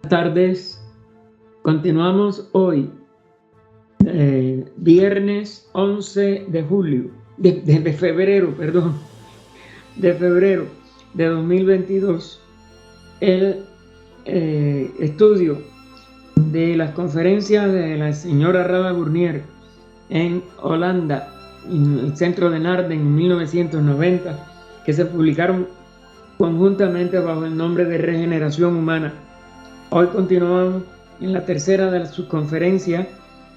Tardes. Continuamos hoy, viernes 11 de julio, de febrero, perdón, de febrero de 2022, el estudio de las conferencias de la señora Rada Burnier en Holanda, en el centro de Naarden en 1990, que se publicaron conjuntamente bajo el nombre de Regeneración Humana. Hoy continuamos en la tercera de sus conferencias,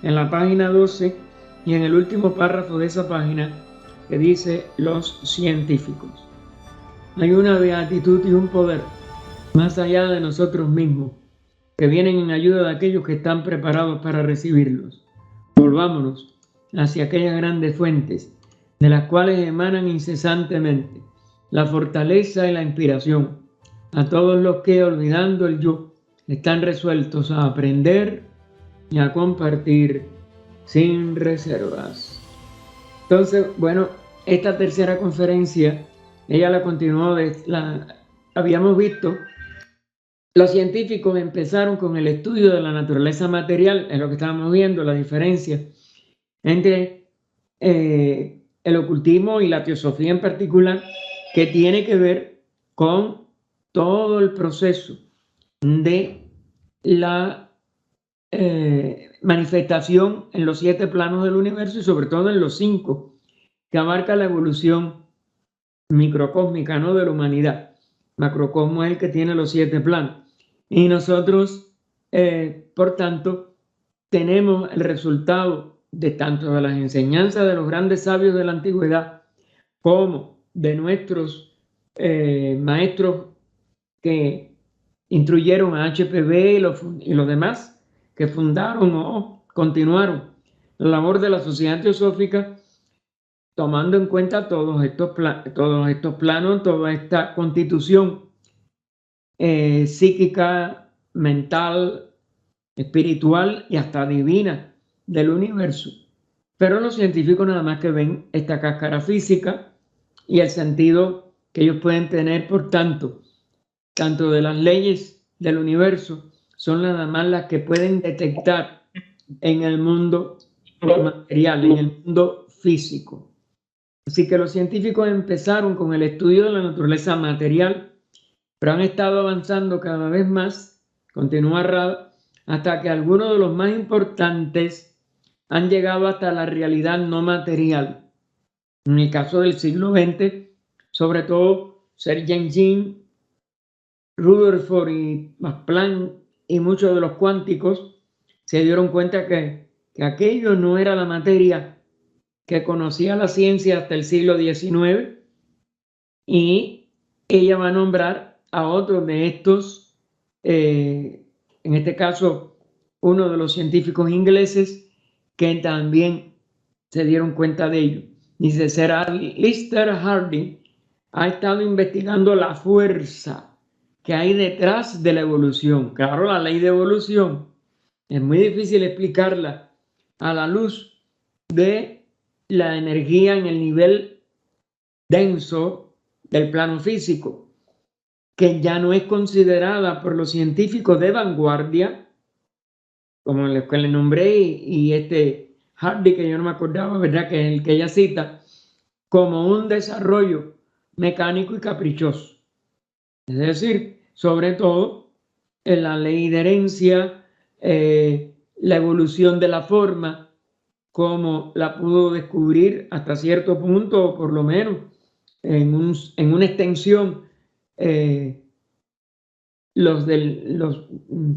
en la página 12 y en el último párrafo de esa página que dice los científicos. Hay una beatitud y un poder más allá de nosotros mismos que vienen en ayuda de aquellos que están preparados para recibirlos. Volvámonos hacia aquellas grandes fuentes de las cuales emanan incesantemente la fortaleza y la inspiración a todos los que, olvidando el yo, están resueltos a aprender y a compartir sin reservas. Entonces, bueno, esta tercera conferencia, ella la continuó, habíamos visto, los científicos empezaron con el estudio de la naturaleza material, es lo que estábamos viendo, la diferencia entre el ocultismo y la teosofía en particular, que tiene que ver con todo el proceso de la manifestación en los 7 planos del universo y sobre todo en los 5 que abarca la evolución microcósmica, ¿no?, de la humanidad. Macrocosmo es el que tiene los 7 planos y nosotros por tanto tenemos el resultado de tanto de las enseñanzas de los grandes sabios de la antigüedad como de nuestros maestros que instruyeron a HPB y los demás que fundaron o continuaron la labor de la Sociedad Teosófica, tomando en cuenta todos estos planos, toda esta constitución psíquica, mental, espiritual y hasta divina del universo. Pero los científicos nada más que ven esta cáscara física y el sentido que ellos pueden tener, por tanto de las leyes del universo, son nada más las que pueden detectar en el mundo material, en el mundo físico. Así que los científicos empezaron con el estudio de la naturaleza material, pero han estado avanzando cada vez más, continúa Rada, hasta que algunos de los más importantes han llegado hasta la realidad no material. En el caso del siglo XX, sobre todo Sergei Brin, Rutherford y Max Planck y muchos de los cuánticos se dieron cuenta que aquello no era la materia que conocía la ciencia hasta el siglo XIX, y ella va a nombrar a otro de estos, en este caso uno de los científicos ingleses que también se dieron cuenta de ello. Dice, Sir Alister Hardy ha estado investigando la fuerza que hay detrás de la evolución. Claro, la ley de evolución es muy difícil explicarla a la luz de la energía en el nivel denso del plano físico, que ya no es considerada por los científicos de vanguardia, como el que le nombré, y este Hardy, que yo no me acordaba, ¿verdad?, que es el que ella cita, como un desarrollo mecánico y caprichoso. Es decir, sobre todo en la ley de herencia, la evolución de la forma, como la pudo descubrir hasta cierto punto, o por lo menos en una extensión,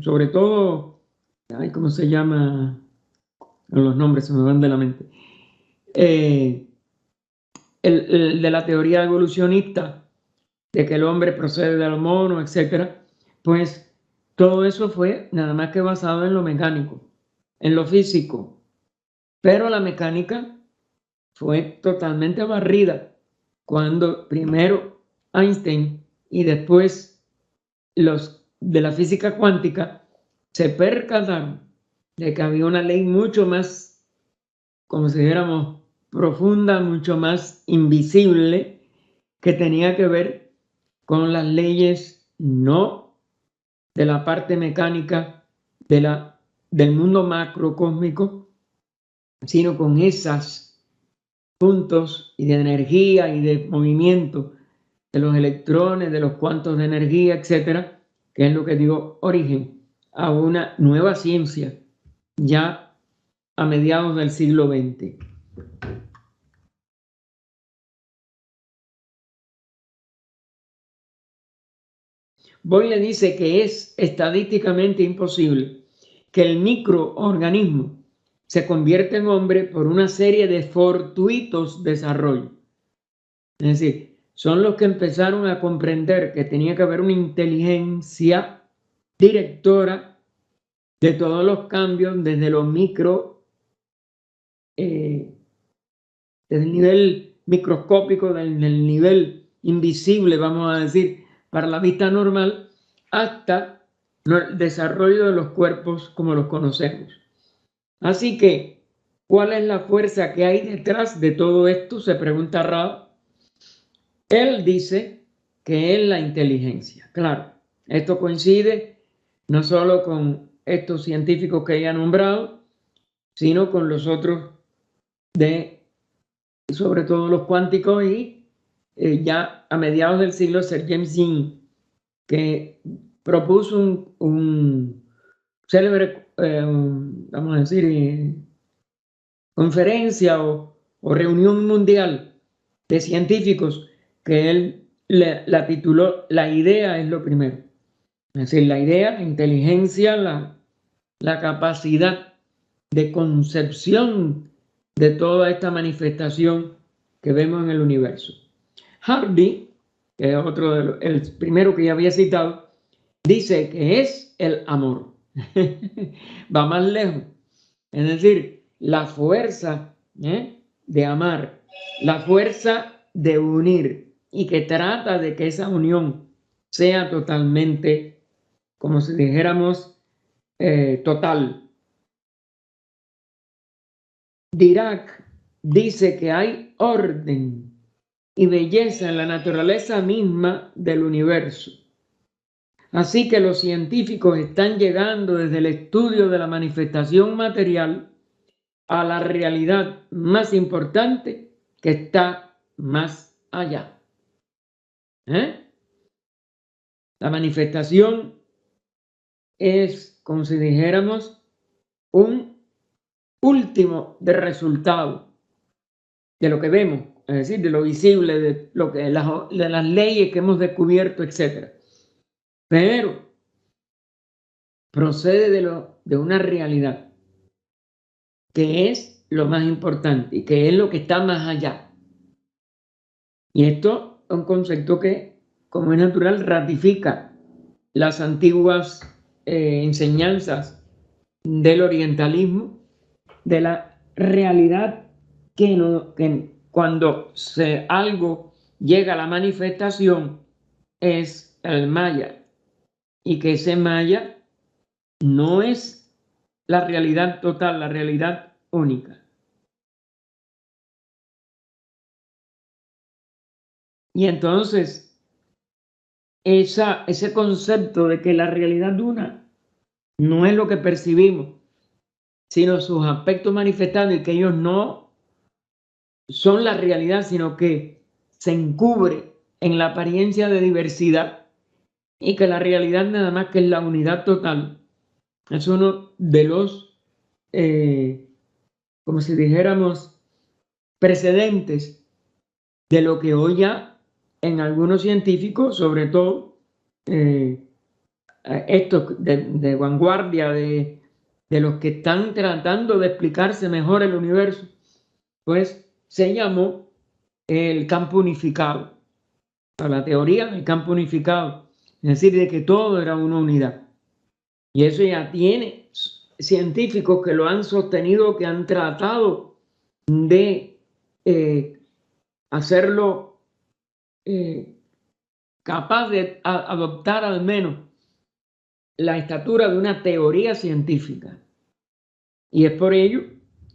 sobre todo, ¿cómo se llama? Los nombres se me van de la mente. El de la teoría evolucionista, de que el hombre procede del mono, etcétera, pues todo eso fue nada más que basado en lo mecánico, en lo físico. Pero la mecánica fue totalmente barrida cuando primero Einstein y después los de la física cuántica se percataron de que había una ley mucho más, como si dijéramos, profunda, mucho más invisible, que tenía que ver con las leyes no de la parte mecánica del mundo macrocósmico, sino con esos puntos y de energía y de movimiento de los electrones, de los cuantos de energía, etcétera, que es lo que dio origen a una nueva ciencia ya a mediados del siglo XX. Boyle dice que es estadísticamente imposible que el microorganismo se convierta en hombre por una serie de fortuitos desarrollos. Es decir, son los que empezaron a comprender que tenía que haber una inteligencia directora de todos los cambios desde lo micro, desde el nivel microscópico, desde el nivel invisible, vamos a decir, para la vista normal, hasta el desarrollo de los cuerpos como los conocemos. Así que, ¿cuál es la fuerza que hay detrás de todo esto? Se pregunta Rao. Él dice que es la inteligencia. Claro, esto coincide no solo con estos científicos que ella ha nombrado, sino con los otros sobre todo los cuánticos y ya a mediados del siglo, Sir James Dean, que propuso un célebre, vamos a decir, conferencia o reunión mundial de científicos que él la tituló La idea es lo primero. Es decir, la idea, la inteligencia, la capacidad de concepción de toda esta manifestación que vemos en el universo. Hardy, que es otro el primero que ya había citado, dice que es el amor. Va más lejos. Es decir, la fuerza de amar, la fuerza de unir y que trata de que esa unión sea totalmente, como si dijéramos, total. Dirac dice que hay orden y belleza en la naturaleza misma del universo. Así que los científicos están llegando desde el estudio de la manifestación material a la realidad más importante que está más allá. La manifestación es, como si dijéramos, un último de resultado de lo que vemos, es decir, de lo visible, de lo que de las leyes que hemos descubierto, etc. Pero procede de una realidad que es lo más importante y que es lo que está más allá. Y esto es un concepto que, como es natural, ratifica las antiguas enseñanzas del orientalismo, de la realidad que cuando algo llega a la manifestación es el maya, y que ese maya no es la realidad total, la realidad única. Y entonces, ese concepto de que la realidad una no es lo que percibimos, sino sus aspectos manifestados, y que ellos no son la realidad, sino que se encubre en la apariencia de diversidad, y que la realidad nada más que es la unidad total. Es uno de los, como si dijéramos, precedentes de lo que hoy ya en algunos científicos, sobre todo estos de vanguardia, de los que están tratando de explicarse mejor el universo, pues se llamó el campo unificado, la teoría del campo unificado, es decir, de que todo era una unidad. Y eso ya tiene científicos que lo han sostenido, que han tratado de hacerlo capaz de adoptar al menos la estatura de una teoría científica. Y es por ello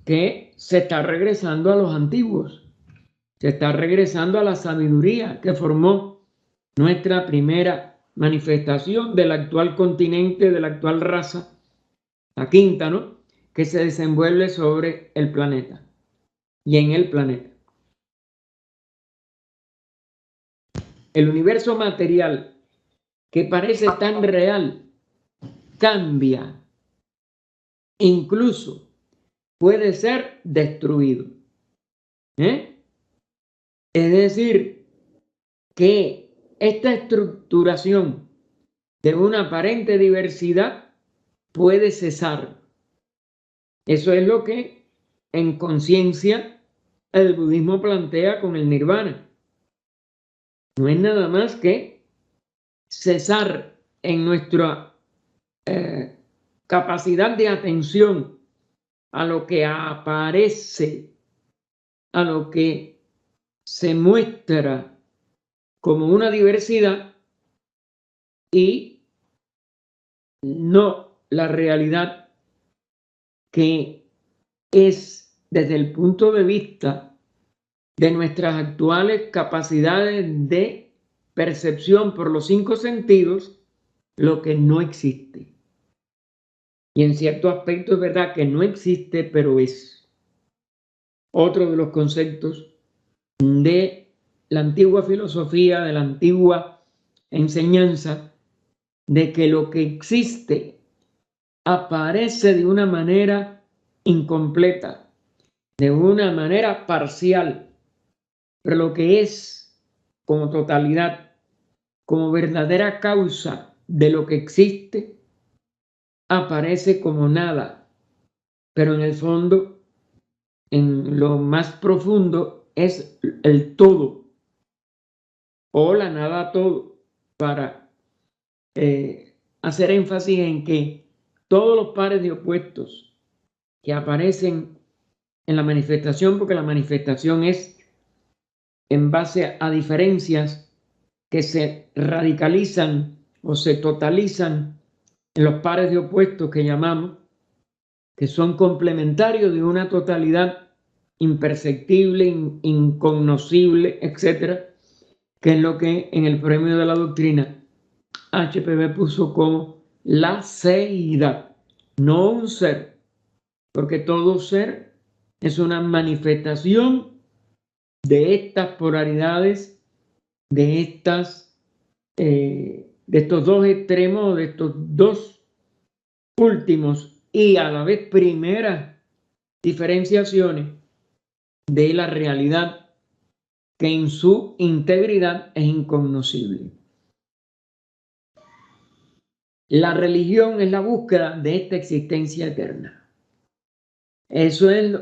que se está regresando a los antiguos, se está regresando a la sabiduría que formó nuestra primera manifestación del actual continente, de la actual raza, la quinta, ¿no?, que se desenvuelve sobre el planeta y en el planeta. El universo material, que parece tan real, cambia, incluso puede ser destruido. Es decir, que esta estructuración de una aparente diversidad puede cesar. Eso es lo que en conciencia el budismo plantea con el nirvana. No es nada más que cesar en nuestra capacidad de atención a lo que aparece, a lo que se muestra como una diversidad y no la realidad que es desde el punto de vista de nuestras actuales capacidades de percepción por los 5 sentidos, lo que no existe. Y en cierto aspecto es verdad que no existe, pero es. Otro de los conceptos de la antigua filosofía, de la antigua enseñanza, de que lo que existe aparece de una manera incompleta, de una manera parcial, pero lo que es como totalidad, como verdadera causa de lo que existe, aparece como nada, pero en el fondo, en lo más profundo, es el todo o la nada todo, para hacer énfasis en que todos los pares de opuestos que aparecen en la manifestación, porque la manifestación es en base a diferencias que se radicalizan o se totalizan en los pares de opuestos que llamamos, que son complementarios de una totalidad imperceptible, incognoscible, etcétera, que es lo que en el premio de la doctrina HPB puso como la seidad, no un ser, porque todo ser es una manifestación de estas polaridades, de estos dos extremos, de estos dos últimos y a la vez primeras diferenciaciones de la realidad que en su integridad es incognoscible. La religión es la búsqueda de esta existencia eterna. Eso es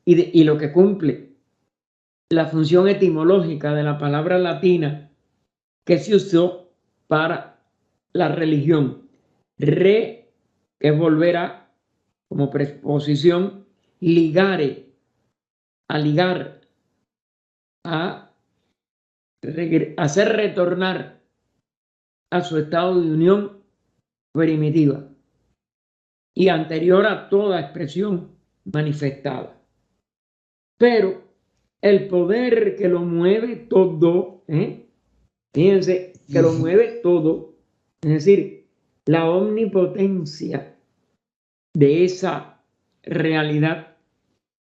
y lo que cumple la función etimológica de la palabra latina que se usó para la religión. Re, que es volver a, como preposición, ligare, a ligar, a hacer retornar a su estado de unión primitiva y anterior a toda expresión manifestada. Pero el poder que lo mueve todo, fíjense, que lo mueve todo, es decir, la omnipotencia de esa realidad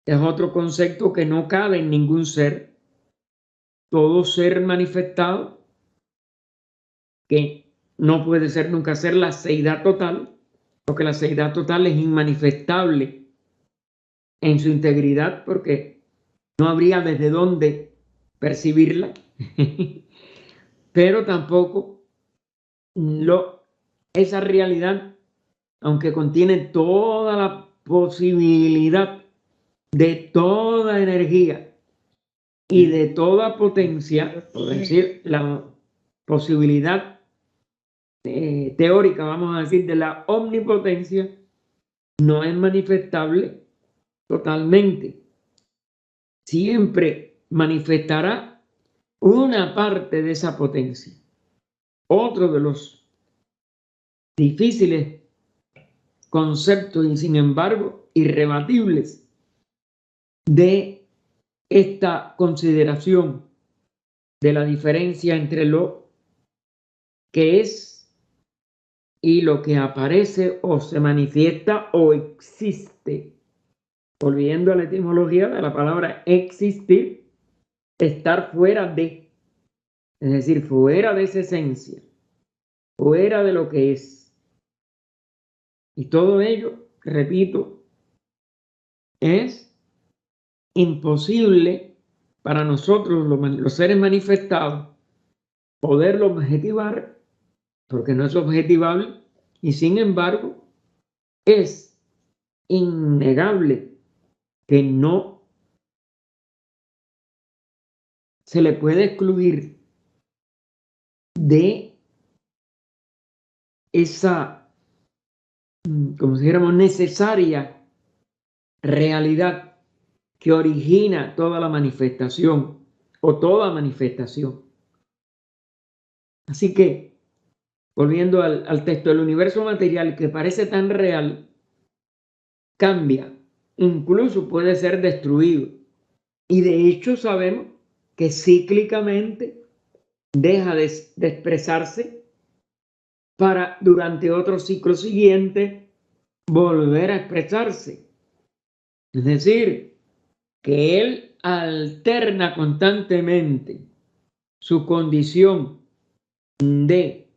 es otro concepto que no cabe en ningún ser. Todo ser manifestado, que no puede ser nunca ser la seidad total, porque la seidad total es inmanifestable en su integridad, porque no habría desde dónde percibirla, pero tampoco esa realidad, aunque contiene toda la posibilidad de toda energía y de toda potencia, por decir, la posibilidad teórica, vamos a decir, de la omnipotencia, no es manifestable totalmente. Siempre manifestará una parte de esa potencia. Otro de los difíciles conceptos y sin embargo irrebatibles de esta consideración de la diferencia entre lo que es y lo que aparece o se manifiesta o existe. Volviendo a la etimología de la palabra existir, estar fuera de, es decir, fuera de esa esencia, fuera de lo que es. Y todo ello, repito, es imposible para nosotros, los seres manifestados, poderlo objetivar, porque no es objetivable, y sin embargo, es innegable que no se le puede excluir de esa, como si dijéramos, necesaria realidad que origina toda la manifestación o toda manifestación. Así que, volviendo al texto, el universo material que parece tan real cambia, incluso puede ser destruido. Y de hecho sabemos que cíclicamente deja de expresarse para durante otro ciclo siguiente volver a expresarse. Es decir, que él alterna constantemente su condición de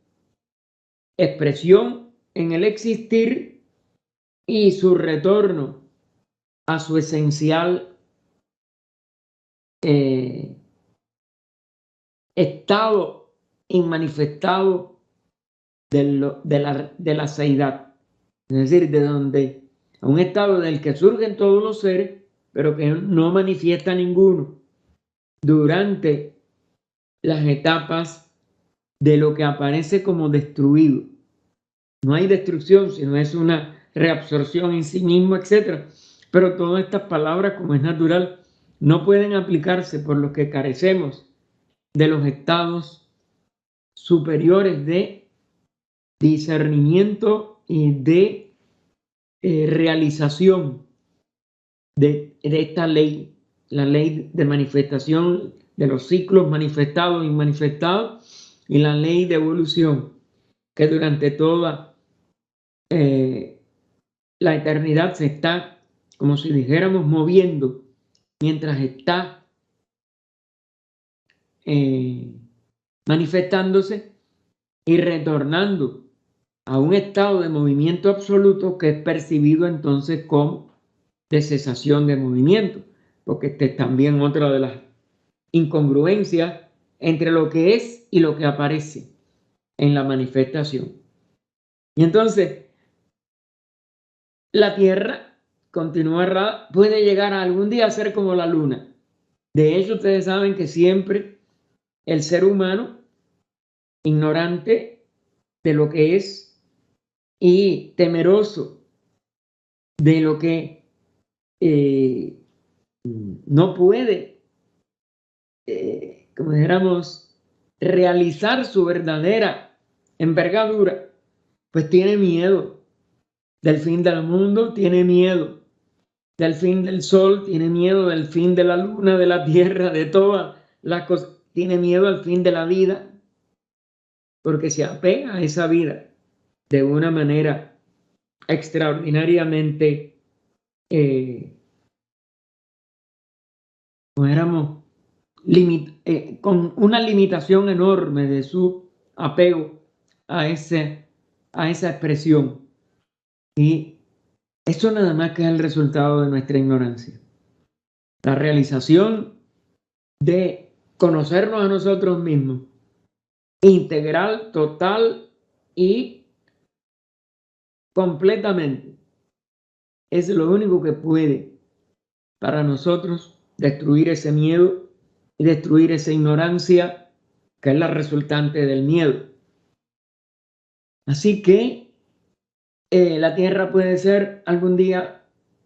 expresión en el existir y su retorno a su esencial estado inmanifestado de la seidad. Es decir, de donde a un estado del que surgen todos los seres, pero que no manifiesta ninguno durante las etapas de lo que aparece como destruido. No hay destrucción, sino es una reabsorción en sí mismo, etc. Pero todas estas palabras, como es natural, no pueden aplicarse por lo que carecemos de los estados superiores de discernimiento y de realización de esta ley, la ley de manifestación de los ciclos manifestados e inmanifestados y la ley de evolución que durante toda la eternidad se está, como si dijéramos, moviendo mientras está manifestándose y retornando a un estado de movimiento absoluto que es percibido entonces como de cesación de movimiento, porque esta es también otra de las incongruencias entre lo que es y lo que aparece en la manifestación. Y entonces, la Tierra, continúa errada, puede llegar a algún día a ser como la Luna. De hecho, ustedes saben que siempre el ser humano, ignorante de lo que es y temeroso de lo que no puede, como dijéramos, realizar su verdadera envergadura, pues tiene miedo del fin del mundo, tiene miedo del fin del sol, tiene miedo del fin de la luna, de la tierra, de todas las cosas, tiene miedo al fin de la vida, porque se apega a esa vida de una manera extraordinariamente, con una limitación enorme de su apego a esa expresión. Y eso nada más que es el resultado de nuestra ignorancia. La realización de conocernos a nosotros mismos, integral, total y completamente, es lo único que puede para nosotros destruir ese miedo y destruir esa ignorancia que es la resultante del miedo. Así que la Tierra puede ser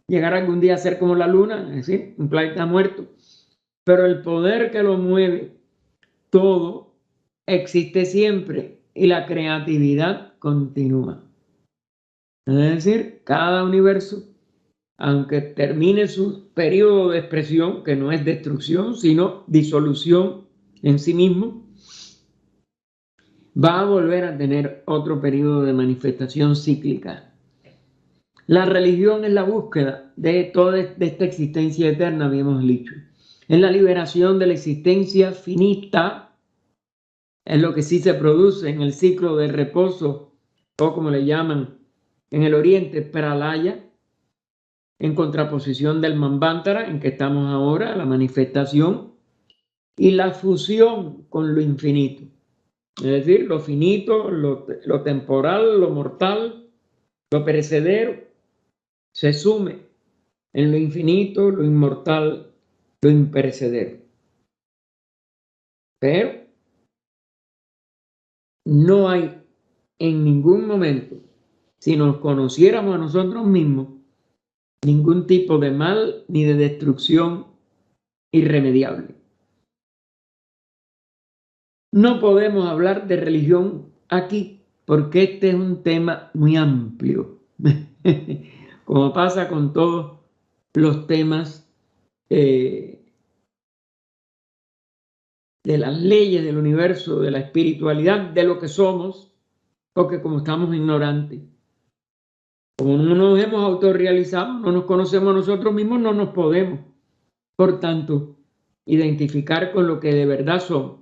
llegar algún día a ser como la Luna, es decir, un planeta muerto, pero el poder que lo mueve todo existe siempre y la creatividad continúa. Es decir, cada universo, aunque termine su periodo de expresión, que no es destrucción, sino disolución en sí mismo, va a volver a tener otro periodo de manifestación cíclica. La religión es la búsqueda de toda esta existencia eterna, habíamos dicho. Es la liberación de la existencia finita, es lo que sí se produce en el ciclo del reposo, o como le llaman en el oriente, pralaya, en contraposición del Manvantara, en que estamos ahora, la manifestación, y la fusión con lo infinito. Es decir, lo finito, lo temporal, lo mortal, lo perecedero, se sume en lo infinito, lo inmortal, lo imperecedero. Pero no hay en ningún momento, si nos conociéramos a nosotros mismos, ningún tipo de mal ni de destrucción irremediable. No podemos hablar de religión aquí porque este es un tema muy amplio, como pasa con todos los temas de las leyes del universo, de la espiritualidad, de lo que somos, porque como estamos ignorantes, como no nos hemos autorrealizado, no nos conocemos a nosotros mismos, no nos podemos, por tanto, identificar con lo que de verdad somos,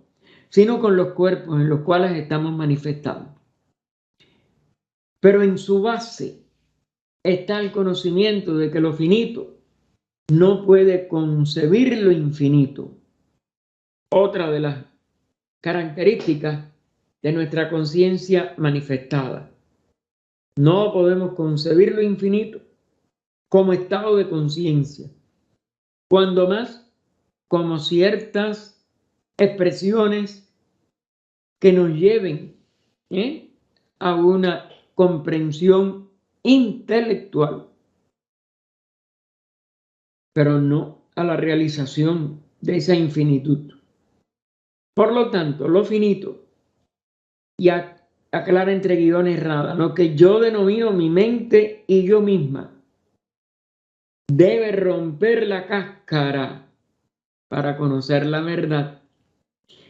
sino con los cuerpos en los cuales estamos manifestados. Pero en su base está el conocimiento de que lo finito no puede concebir lo infinito. Otra de las características de nuestra conciencia manifestada. No podemos concebir lo infinito como estado de conciencia, cuando más como ciertas expresiones que nos lleven a una comprensión intelectual, pero no a la realización de esa infinitud. Por lo tanto, lo finito, y aclara entre guiones errada, lo que yo denomino mi mente y yo misma, debe romper la cáscara para conocer la verdad,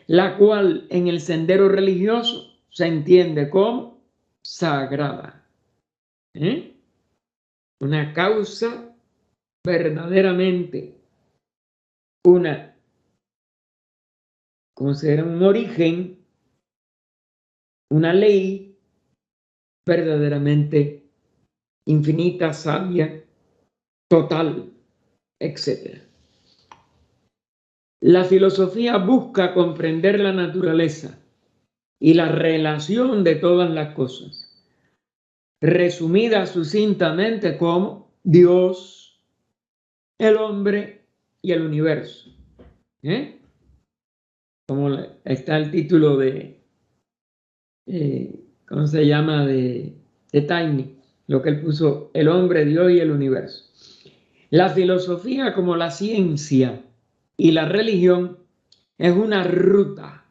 la cual en el sendero religioso se entiende como sagrada. Una causa verdaderamente, considera un origen, una ley verdaderamente infinita, sabia, total, etc. La filosofía busca comprender la naturaleza y la relación de todas las cosas, resumida sucintamente como Dios, el hombre y el universo. Como está el título de, ¿cómo se llama? De Taine, lo que él puso, el hombre, Dios y el universo. La filosofía, como la ciencia y la religión, es una ruta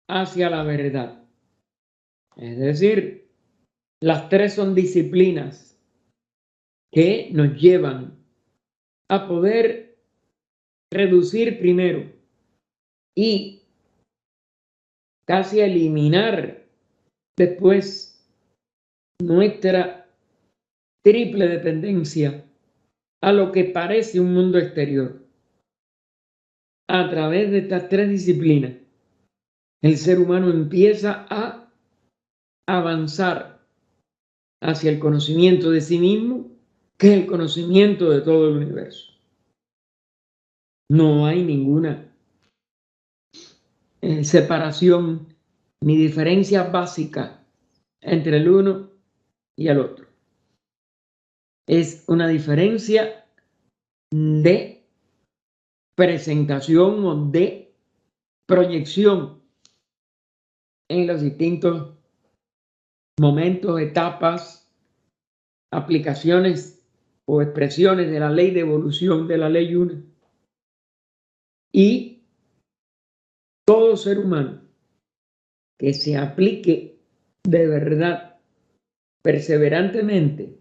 hacia la verdad. Es decir, las tres son disciplinas que nos llevan a poder reducir primero y casi eliminar después nuestra triple dependencia a lo que parece un mundo exterior. A través de estas tres disciplinas, el ser humano empieza a avanzar hacia el conocimiento de sí mismo, que es el conocimiento de todo el universo. No hay ninguna separación ni diferencia básica entre el uno y el otro. Es una diferencia de presentación o de proyección en los distintos momentos, etapas, aplicaciones o expresiones de la ley de evolución de la ley una. Y todo ser humano que se aplique de verdad, perseverantemente,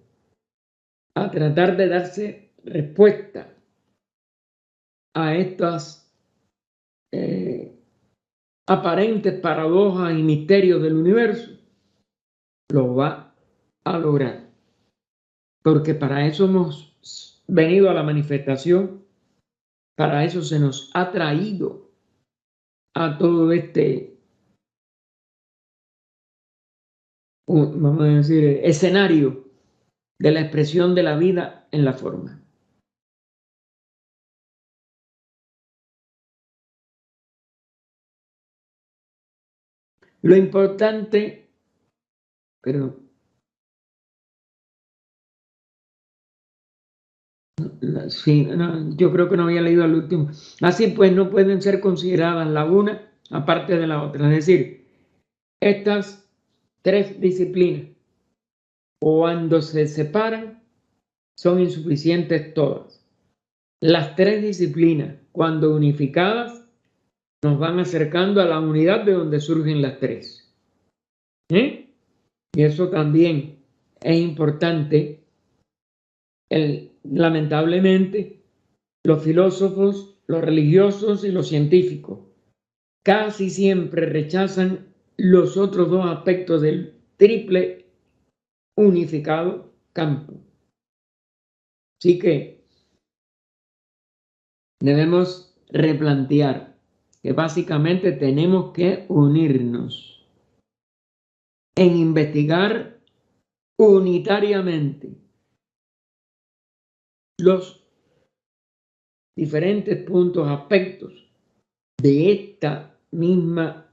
a tratar de darse respuesta a estas aparentes paradojas y misterios del universo, lo va a lograr. Porque para eso hemos venido a la manifestación, para eso se nos ha traído a todo este, vamos a decir, escenario de la expresión de la vida en la forma. Lo importante, pero sí, no, yo creo que no había leído el último. Así pues, no pueden ser consideradas la una aparte de la otra. Es decir, estas tres disciplinas, cuando se separan, son insuficientes todas. Las tres disciplinas, cuando unificadas, nos van acercando a la unidad de donde surgen las tres. Y eso también es importante. Lamentablemente, los filósofos, los religiosos y los científicos casi siempre rechazan los otros dos aspectos del triple unificado campo. Así que debemos replantear que básicamente tenemos que unirnos en investigar unitariamente los diferentes puntos, aspectos de esta misma,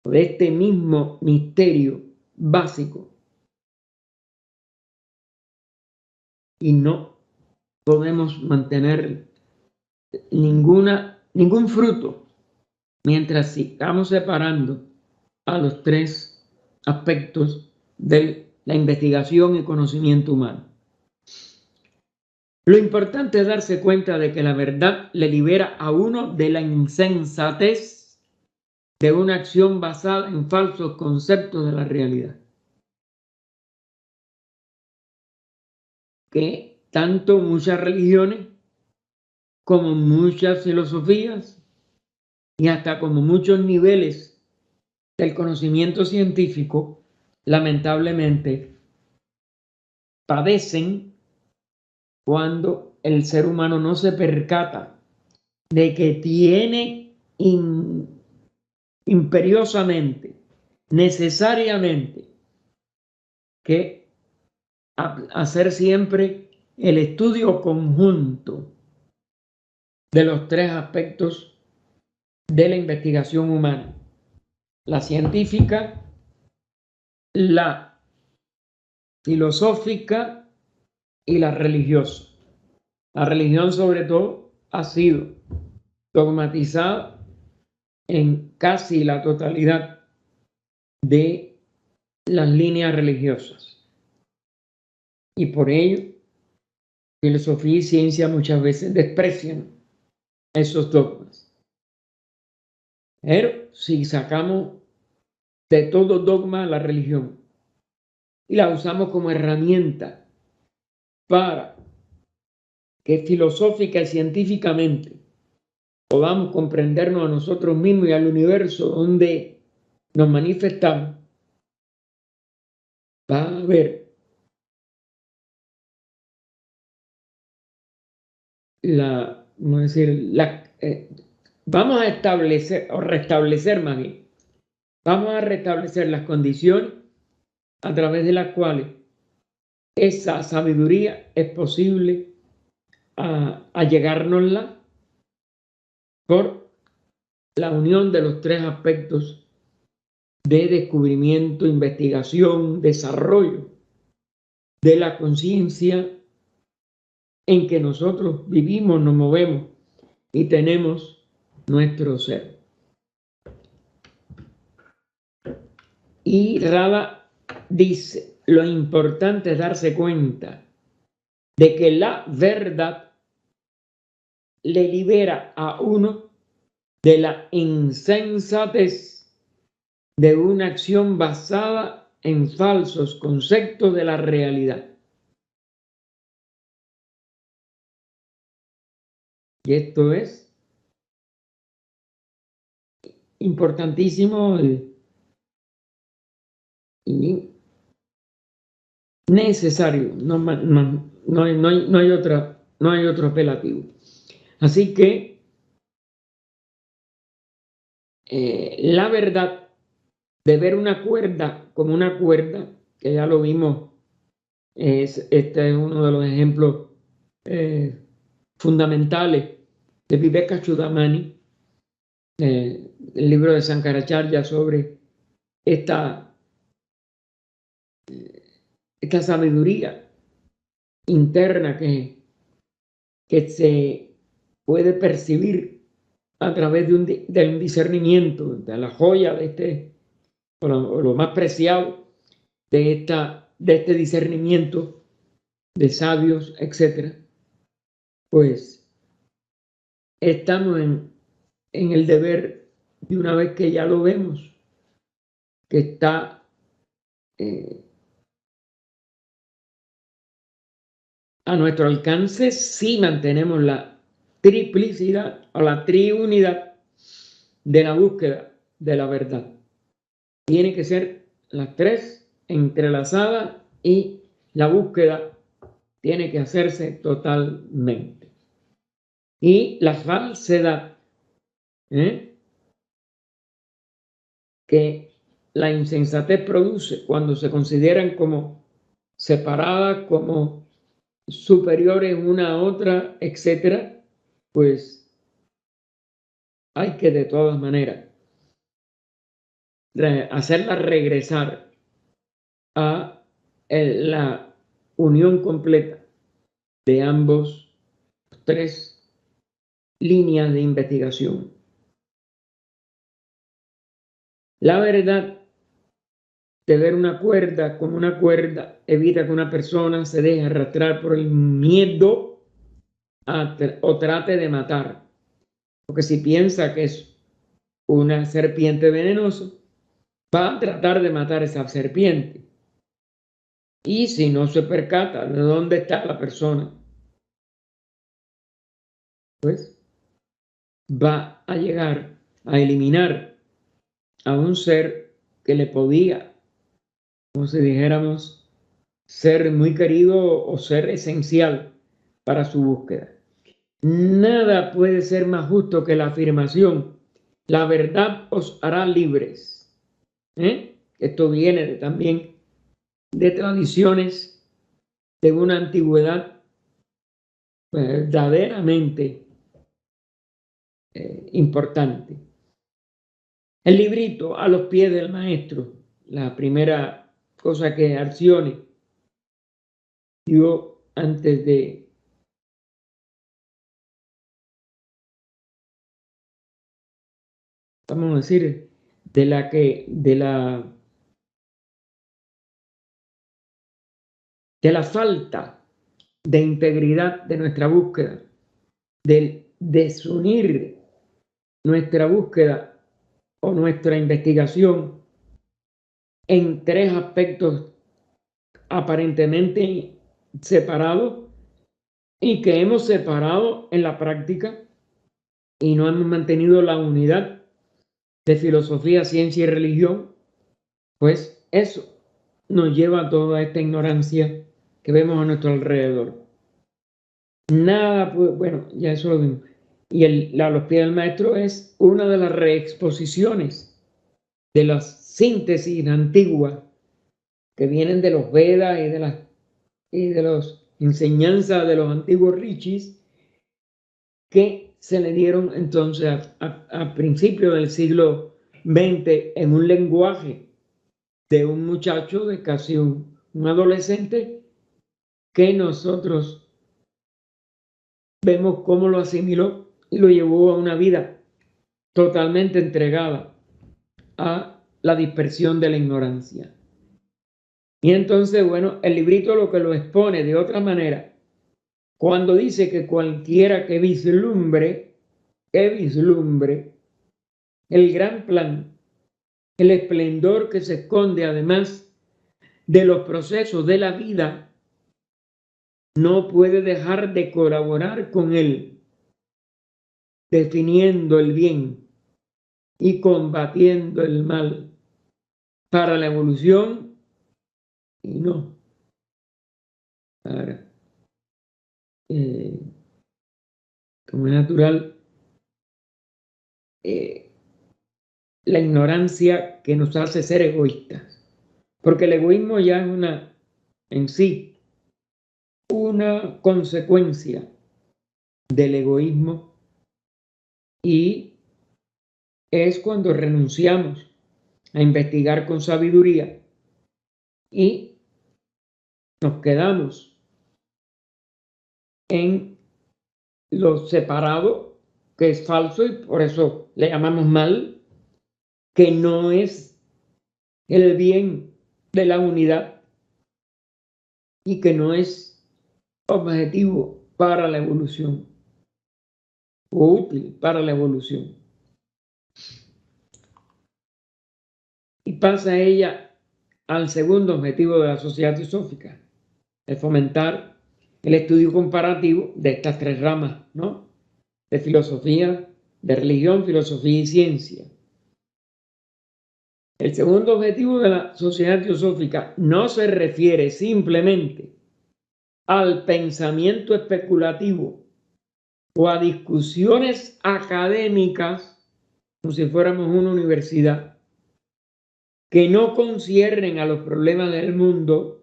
de este mismo misterio básico, y no podemos mantener ningún fruto mientras sigamos separando a los tres aspectos de la investigación y conocimiento humano. Lo importante es darse cuenta de que la verdad le libera a uno de la insensatez de una acción basada en falsos conceptos de la realidad. Que tanto muchas religiones como muchas filosofías y hasta como muchos niveles del conocimiento científico, lamentablemente, padecen cuando el ser humano no se percata de que tiene imperiosamente, necesariamente, que hacer siempre el estudio conjunto de los tres aspectos de la investigación humana: la científica, la filosófica y la religiosa. La religión, sobre todo, ha sido dogmatizada en casi la totalidad de las líneas religiosas. Y por ello, filosofía y ciencia muchas veces desprecian esos dogmas. Pero si sacamos de todo dogma la religión y la usamos como herramienta para que filosófica y científicamente podamos comprendernos a nosotros mismos y al universo donde nos manifestamos, va a haber vamos a establecer o restablecer más bien, vamos a restablecer las condiciones a través de las cuales esa sabiduría es posible a llegárnosla por la unión de los tres aspectos de descubrimiento, investigación, desarrollo de la conciencia en que nosotros vivimos, nos movemos y tenemos nuestro ser. Y Rada dice, lo importante es darse cuenta de que la verdad le libera a uno de la insensatez de una acción basada en falsos conceptos de la realidad. Y esto es importantísimo y necesario. No hay otro apelativo. Así que la verdad de ver una cuerda como una cuerda, que ya lo vimos, este es uno de los ejemplos fundamentales de Vivekachudamani, el libro de Sankaracharya sobre esta sabiduría interna que se puede percibir a través de un discernimiento, de la joya de o lo más preciado de este discernimiento de sabios, etcétera. Pues estamos en el deber, de una vez que ya lo vemos, que está a nuestro alcance, si mantenemos la triplicidad o la triunidad de la búsqueda de la verdad. Tiene que ser las tres entrelazadas y la búsqueda tiene que hacerse totalmente. Y la falsedad, que la insensatez produce cuando se consideran como separadas, como superiores una a otra, etcétera, pues hay que de todas maneras hacerla regresar a la unión completa de ambos tres líneas de investigación. La verdad de ver una cuerda como una cuerda evita que una persona se deje arrastrar por el miedo o trate de matar. Porque si piensa que es una serpiente venenosa, va a tratar de matar esa serpiente. Y si no se percata de dónde está la persona, pues va a llegar a eliminar a un ser que le podía, como si dijéramos, ser muy querido o ser esencial para su búsqueda. Nada puede ser más justo que la afirmación: la verdad os hará libres. Esto viene también de tradiciones de una antigüedad verdaderamente importante. El librito A los pies del maestro, la primera cosa que Arcione dio antes de vamos a decir, de la falta de integridad de nuestra búsqueda, del desunir nuestra búsqueda o nuestra investigación en tres aspectos aparentemente separados y que hemos separado en la práctica y no hemos mantenido la unidad de filosofía, ciencia y religión, pues eso nos lleva a toda esta ignorancia que vemos a nuestro alrededor. Nada, bueno, ya eso lo vimos. Y a los pies del maestro es una de las reexposiciones de las síntesis antiguas que vienen de los Vedas y de las enseñanzas de los antiguos rishis que se le dieron entonces a principios del siglo XX en un lenguaje de un muchacho, de casi un adolescente, que nosotros vemos cómo lo asimiló y lo llevó a una vida totalmente entregada a la dispersión de la ignorancia. Y entonces, bueno, el librito lo que lo expone de otra manera, cuando dice que cualquiera que vislumbre el gran plan, el esplendor que se esconde además de los procesos de la vida, no puede dejar de colaborar con él, definiendo el bien y combatiendo el mal para la evolución y no para, como es natural, la ignorancia que nos hace ser egoístas. Porque el egoísmo ya es en sí una consecuencia del egoísmo y es cuando renunciamos a investigar con sabiduría y nos quedamos en lo separado, que es falso y por eso le llamamos mal, que no es el bien de la unidad y que no es objetivo para la evolución o útil para la evolución. Y pasa ella al segundo objetivo de la sociedad teosófica, el fomentar el estudio comparativo de estas tres ramas, ¿no? De filosofía, de religión, filosofía y ciencia. El segundo objetivo de la sociedad teosófica no se refiere simplemente al pensamiento especulativo o a discusiones académicas, como si fuéramos una universidad, que no conciernen a los problemas del mundo,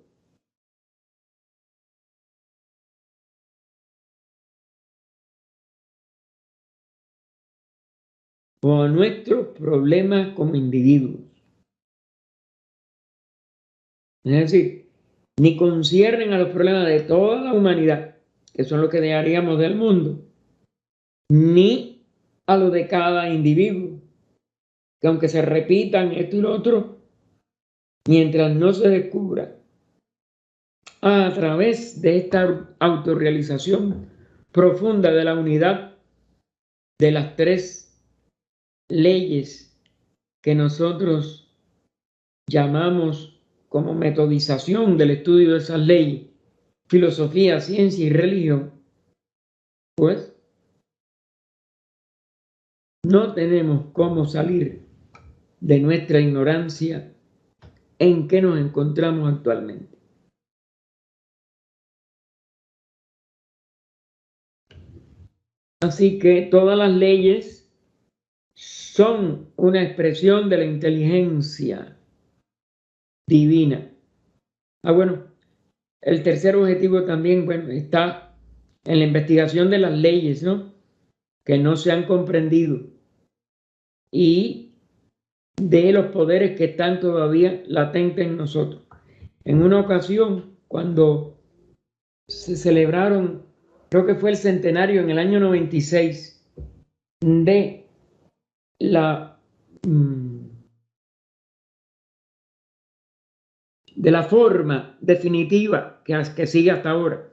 o a nuestros problemas como individuos. Es decir, ni conciernen a los problemas de toda la humanidad, que son los que dejaríamos del mundo, ni a lo de cada individuo, que aunque se repitan esto y lo otro, mientras no se descubra a través de esta autorrealización profunda de la unidad de las tres leyes que nosotros llamamos como metodización del estudio de esas leyes, filosofía, ciencia y religión, pues no tenemos cómo salir de nuestra ignorancia en que nos encontramos actualmente. Así que todas las leyes son una expresión de la inteligencia divina. Bueno, el tercer objetivo también, bueno, está en la investigación de las leyes, ¿no? Que no se han comprendido y de los poderes que están todavía latentes en nosotros. En una ocasión, cuando se celebraron, creo que fue el centenario en el año 96 de la forma definitiva que sigue hasta ahora,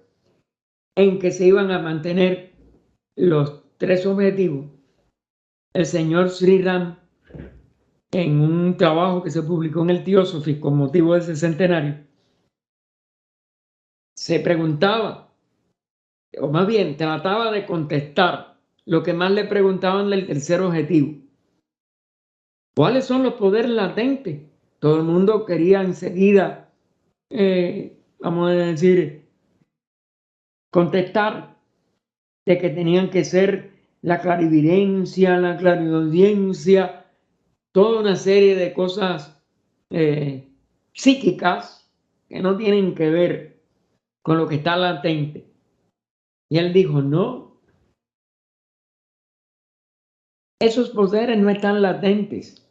en que se iban a mantener los tres objetivos, el señor Sri Ram, en un trabajo que se publicó en el Theosophy con motivo de ese centenario, se preguntaba, o más bien trataba de contestar lo que más le preguntaban del tercer objetivo. ¿Cuáles son los poderes latentes? Todo el mundo quería enseguida, vamos a decir, contestar de que tenían que ser la clarividencia, la clariaudiencia, toda una serie de cosas psíquicas que no tienen que ver con lo que está latente. Y él dijo, no, esos poderes no están latentes.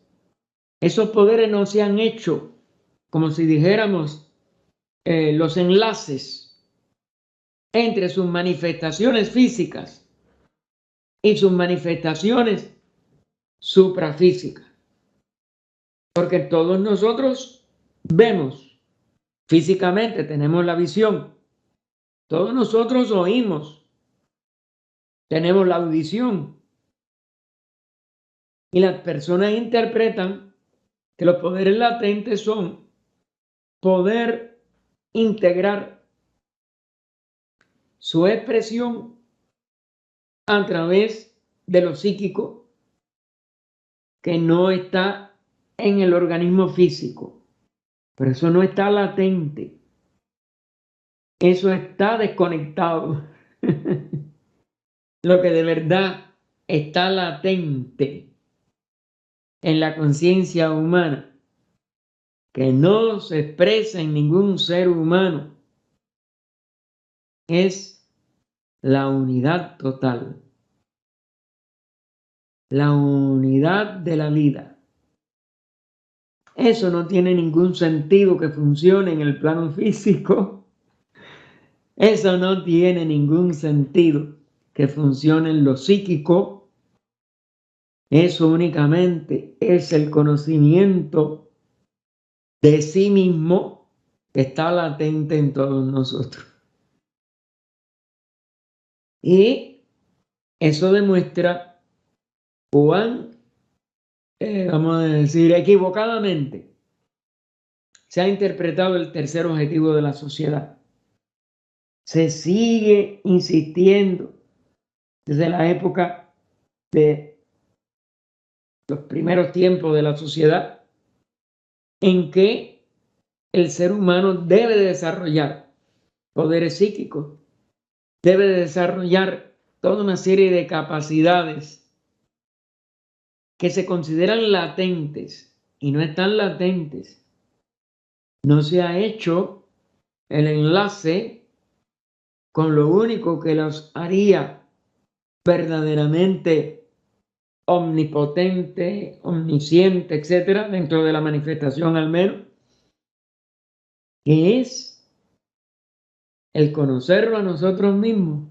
Esos poderes no se han hecho, como si dijéramos, los enlaces entre sus manifestaciones físicas y sus manifestaciones suprafísicas. Porque todos nosotros vemos físicamente, tenemos la visión. Todos nosotros oímos, tenemos la audición. Y las personas interpretan que los poderes latentes son poder integrar su expresión a través de lo psíquico que no está en el organismo físico, pero eso no está latente, eso está desconectado. Lo que de verdad está latente en la conciencia humana, que no se expresa en ningún ser humano, es la unidad total, la unidad de la vida. Eso no tiene ningún sentido que funcione en el plano físico. Eso no tiene ningún sentido que funcione en lo psíquico. Eso únicamente es el conocimiento de sí mismo que está latente en todos nosotros. Y eso demuestra cuán, vamos a decir, equivocadamente se ha interpretado el tercer objetivo de la sociedad. Se sigue insistiendo desde la época de los primeros tiempos de la sociedad en que el ser humano debe de desarrollar poderes psíquicos, debe de desarrollar toda una serie de capacidades que se consideran latentes y no están latentes. No se ha hecho el enlace con lo único que los haría verdaderamente omnipotente, omnisciente, etcétera, dentro de la manifestación al menos, que es el conocerlo a nosotros mismos,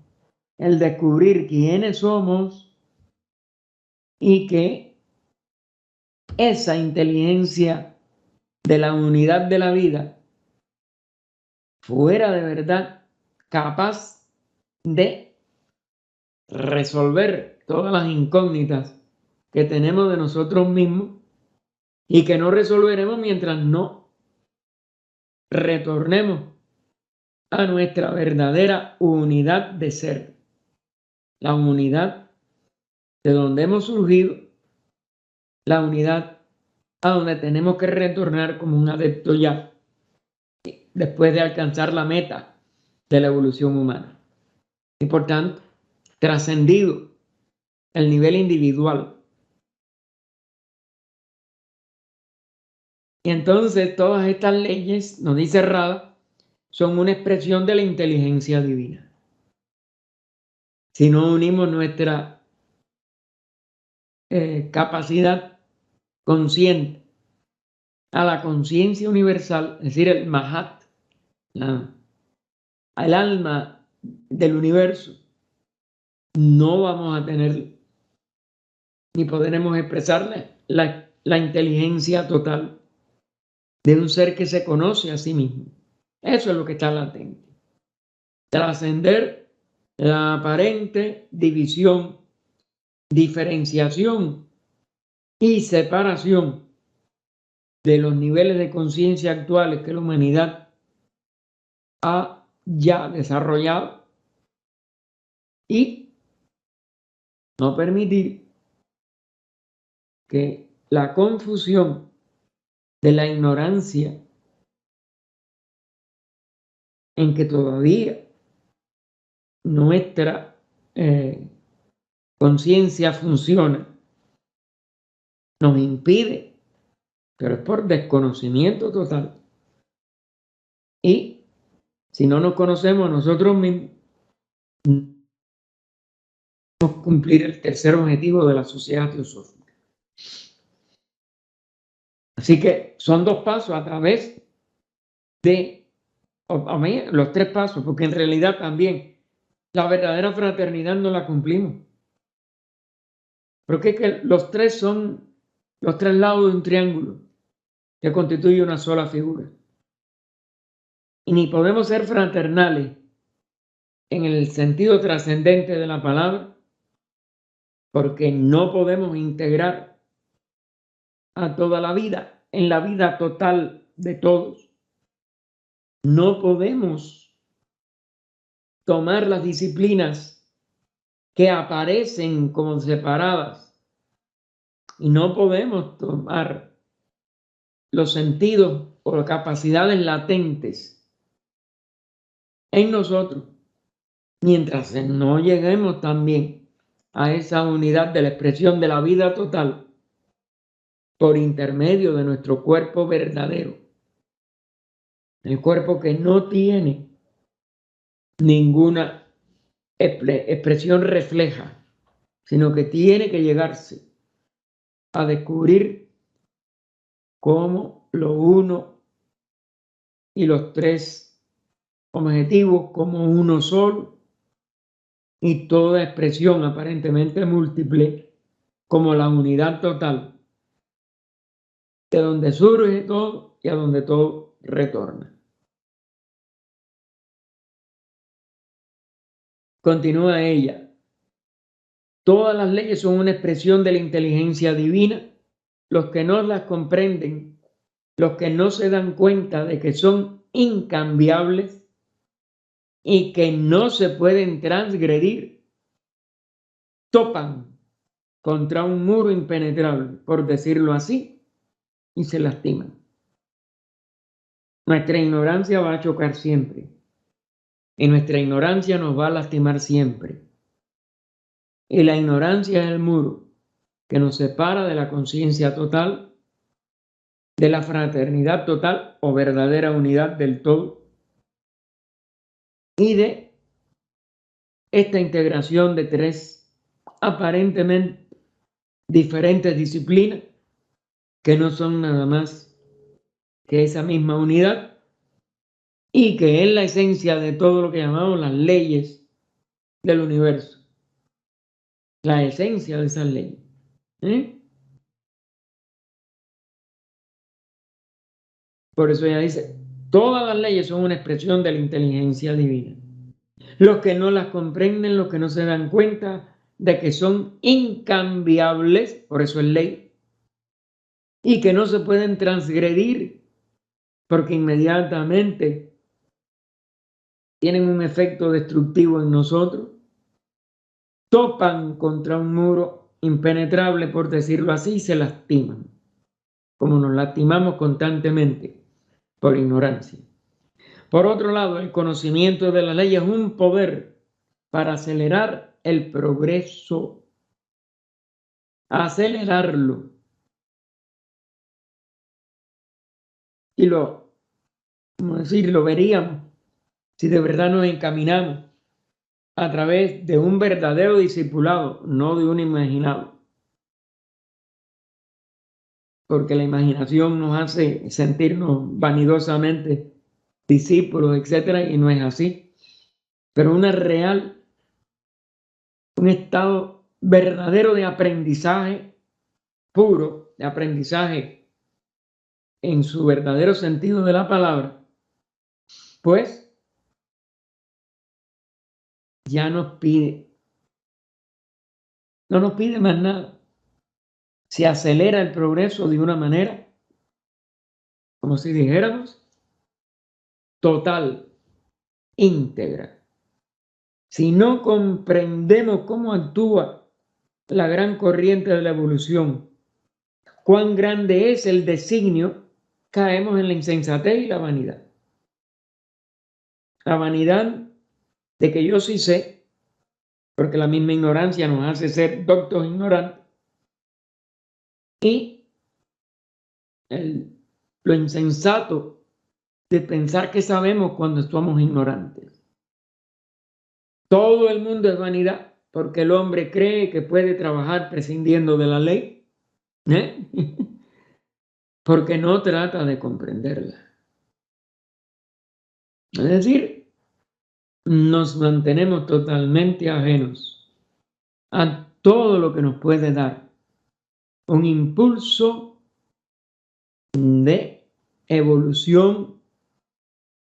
el descubrir quiénes somos y que esa inteligencia de la unidad de la vida fuera de verdad capaz de resolver todas las incógnitas que tenemos de nosotros mismos y que no resolveremos mientras no retornemos a nuestra verdadera unidad de ser, la unidad de donde hemos surgido, la unidad a donde tenemos que retornar como un adepto ya, después de alcanzar la meta de la evolución humana. Y por tanto, trascendido el nivel individual. Y entonces todas estas leyes, nos dice Rada, son una expresión de la inteligencia divina. Si no unimos nuestra capacidad consciente a la conciencia universal, es decir, el Mahat, al alma del universo, no vamos a tener ni podremos expresarle la inteligencia total de un ser que se conoce a sí mismo. Eso es lo que está latente. Trascender la aparente división, diferenciación y separación de los niveles de conciencia actuales que la humanidad ha ya desarrollado y no permitir que la confusión de la ignorancia en que todavía nuestra conciencia funciona nos impide, pero es por desconocimiento total. Y si no nos conocemos a nosotros mismos, no podemos cumplir el tercer objetivo de la sociedad teosófica. Así que son dos pasos a través de los tres pasos, porque en realidad también la verdadera fraternidad no la cumplimos. Porque es que los tres son los tres lados de un triángulo que constituye una sola figura. Y ni podemos ser fraternales en el sentido trascendente de la palabra, porque no podemos integrar a toda la vida en la vida total de todos. No podemos tomar las disciplinas que aparecen como separadas, Y no podemos tomar los sentidos o las capacidades latentes en nosotros mientras no lleguemos también a esa unidad de la expresión de la vida total por intermedio de nuestro cuerpo verdadero. El cuerpo que no tiene ninguna expresión refleja, sino que tiene que llegarse a descubrir cómo lo uno y los tres objetivos como uno solo y toda expresión aparentemente múltiple como la unidad total, de donde surge todo y a donde todo retorna. Continúa ella. Todas las leyes son una expresión de la inteligencia divina. Los que no las comprenden, los que no se dan cuenta de que son incambiables y que no se pueden transgredir, topan contra un muro impenetrable, por decirlo así, y se lastiman. Nuestra ignorancia va a chocar siempre y nuestra ignorancia nos va a lastimar siempre. Y la ignorancia es el muro que nos separa de la conciencia total, de la fraternidad total o verdadera unidad del todo, y de esta integración de tres aparentemente diferentes disciplinas que no son nada más que esa misma unidad y que es la esencia de todo lo que llamamos las leyes del universo. La esencia de esas leyes. Por eso ella dice, todas las leyes son una expresión de la inteligencia divina. Los que no las comprenden, los que no se dan cuenta de que son incambiables, por eso es ley, y que no se pueden transgredir, porque inmediatamente tienen un efecto destructivo en nosotros, topan contra un muro impenetrable, por decirlo así, y se lastiman, como nos lastimamos constantemente por ignorancia. Por otro lado, el conocimiento de la ley es un poder para acelerar el progreso, acelerarlo. Y lo veríamos si de verdad nos encaminamos a través de un verdadero discipulado, no de un imaginado. Porque la imaginación nos hace sentirnos vanidosamente discípulos, etcétera, y no es así. Pero un estado verdadero de aprendizaje puro, de aprendizaje en su verdadero sentido de la palabra, pues ya no nos pide más nada. Se acelera el progreso de una manera, como si dijéramos, total, íntegra. Si no comprendemos cómo actúa la gran corriente de la evolución, cuán grande es el designio, caemos en la insensatez y la vanidad. La vanidad de que yo sí sé, porque la misma ignorancia nos hace ser doctos ignorantes, y lo insensato de pensar que sabemos cuando estamos ignorantes. Todo el mundo es vanidad, porque el hombre cree que puede trabajar prescindiendo de la ley, porque no trata de comprenderla. Es decir, nos mantenemos totalmente ajenos a todo lo que nos puede dar un impulso de evolución,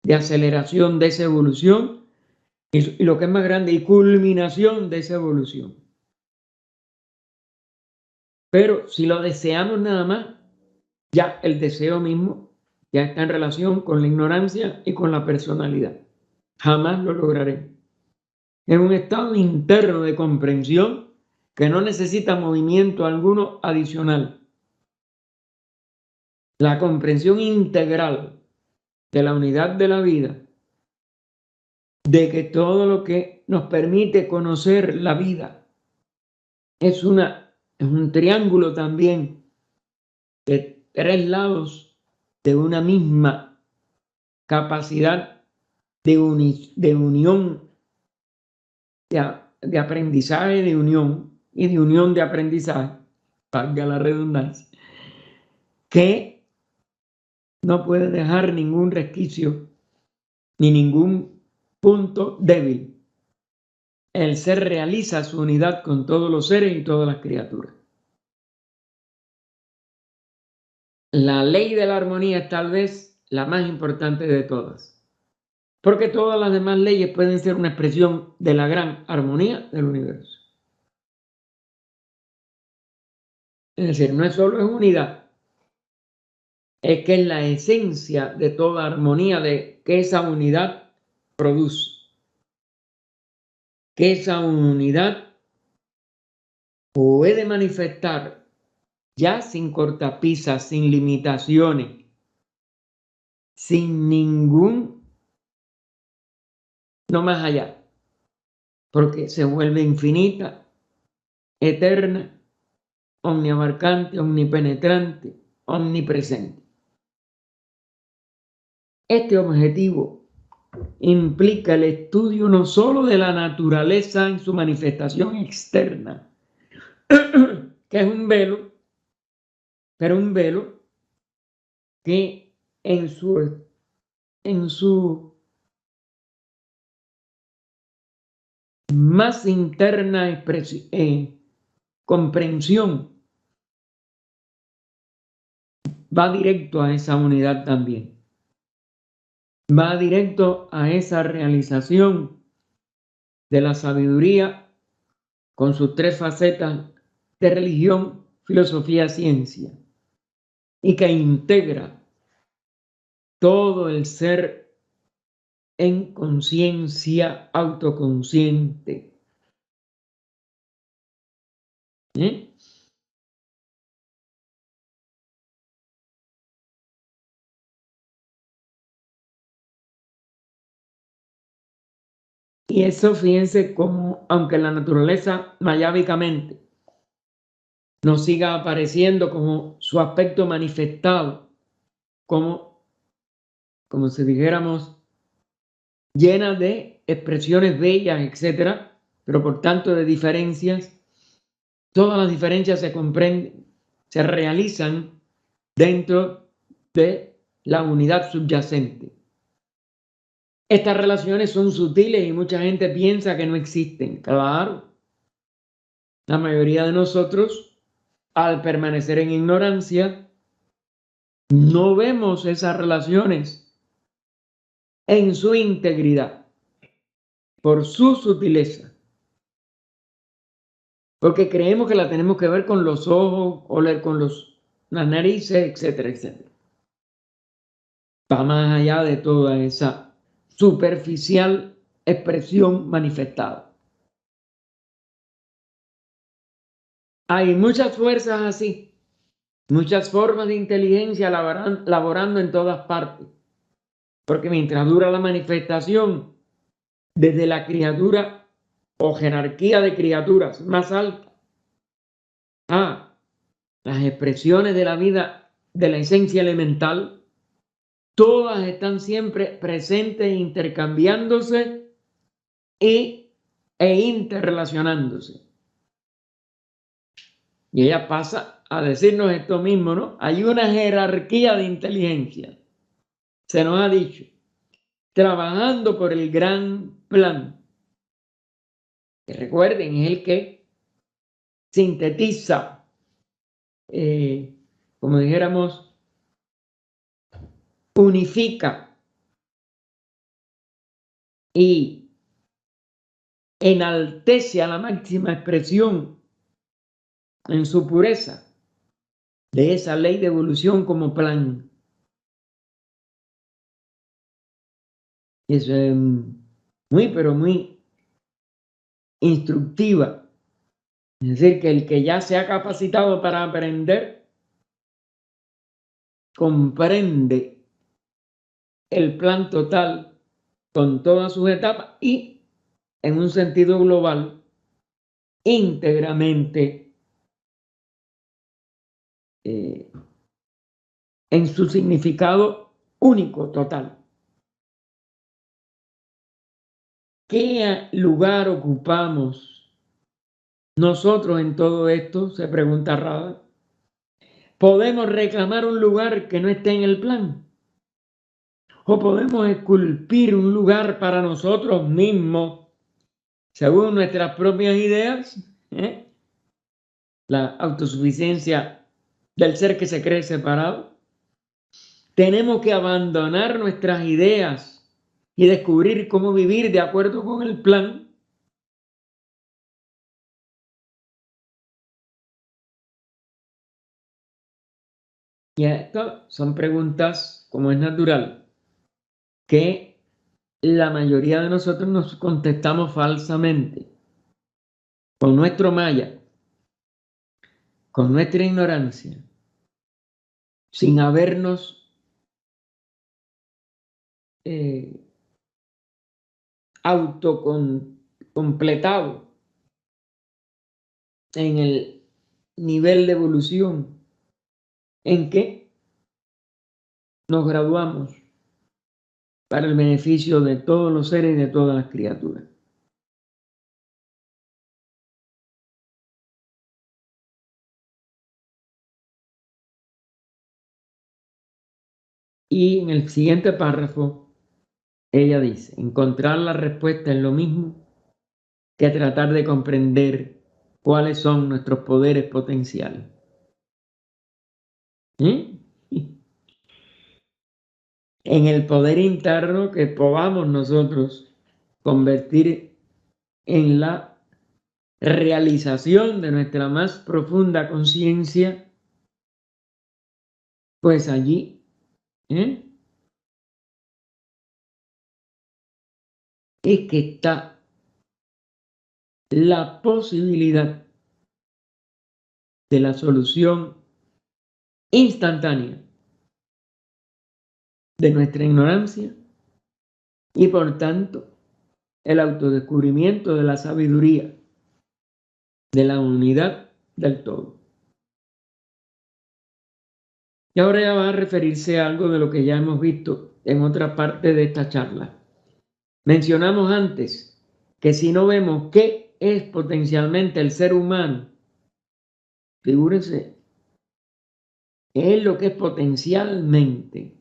de aceleración de esa evolución y lo que es más grande, y culminación de esa evolución. Pero si lo deseamos nada más, ya el deseo mismo ya está en relación con la ignorancia y con la personalidad. Jamás lo lograré. Es un estado interno de comprensión que no necesita movimiento alguno adicional. La comprensión integral de la unidad de la vida, de que todo lo que nos permite conocer la vida es un triángulo también de tres lados de una misma capacidad de unión, de aprendizaje, de unión y de unión de aprendizaje, valga la redundancia, que no puede dejar ningún resquicio ni ningún punto débil. El ser realiza su unidad con todos los seres y todas las criaturas. La ley de la armonía es tal vez la más importante de todas, porque todas las demás leyes pueden ser una expresión de la gran armonía del universo. Es decir, no es solo es unidad, es que es la esencia de toda armonía de que esa unidad produce, que esa unidad puede manifestar ya sin cortapisas, sin limitaciones, sin ningún no más allá, porque se vuelve infinita, eterna, omniabarcante, omnipenetrante, omnipresente. Este objetivo implica el estudio no solo de la naturaleza en su manifestación externa, que es un velo, pero un velo que en su más interna comprensión va directo a esa unidad también. Va directo a esa realización de la sabiduría con sus tres facetas de religión, filosofía, ciencia, y que integra todo el ser en conciencia autoconsciente. ¿Eh? Y eso, fíjense cómo, aunque la naturaleza mayábicamente nos siga apareciendo como su aspecto manifestado, como si dijéramos, llena de expresiones bellas, etcétera, pero por tanto de diferencias, todas las diferencias se comprenden, se realizan dentro de la unidad subyacente. Estas relaciones son sutiles y mucha gente piensa que no existen. Claro, la mayoría de nosotros, al permanecer en ignorancia, no vemos esas relaciones en su integridad, por su sutileza, porque creemos que la tenemos que ver con los ojos, oler con las narices, etcétera, etcétera. Va más allá de toda esa superficial expresión manifestada. Hay muchas fuerzas así, muchas formas de inteligencia laborando en todas partes, porque mientras dura la manifestación, desde la criatura o jerarquía de criaturas más alta a las expresiones de la vida de la esencia elemental, todas están siempre presentes, intercambiándose e interrelacionándose. Y ella pasa a decirnos esto mismo, ¿no? Hay una jerarquía de inteligencia, se nos ha dicho, trabajando por el gran plan, que recuerden es el que sintetiza, como dijéramos, unifica y enaltece a la máxima expresión en su pureza de esa ley de evolución como plan. Es muy, pero muy instructiva Es decir, que el que ya se ha capacitado para aprender comprende el plan total con todas sus etapas y, en un sentido global, íntegramente en su significado único, total. ¿Qué lugar ocupamos nosotros en todo esto? Se pregunta Rada. ¿Podemos reclamar un lugar que no esté en el plan? ¿O podemos esculpir un lugar para nosotros mismos según nuestras propias ideas? La autosuficiencia del ser que se cree separado. Tenemos que abandonar nuestras ideas y descubrir cómo vivir de acuerdo con el plan. Y estas son preguntas, como es natural, que la mayoría de nosotros nos contestamos falsamente, con nuestro maya, con nuestra ignorancia, sin habernos autocompletado en el nivel de evolución en que nos graduamos para el beneficio de todos los seres y de todas las criaturas. Y en el siguiente párrafo, ella dice, encontrar la respuesta es lo mismo que tratar de comprender cuáles son nuestros poderes potenciales. En el poder interno que podamos nosotros convertir en la realización de nuestra más profunda conciencia, pues allí es que está la posibilidad de la solución instantánea de nuestra ignorancia y, por tanto, el autodescubrimiento de la sabiduría, de la unidad del todo. Y ahora ya va a referirse a algo de lo que ya hemos visto en otra parte de esta charla. Mencionamos antes que si no vemos qué es potencialmente el ser humano, figúrense, es lo que es potencialmente,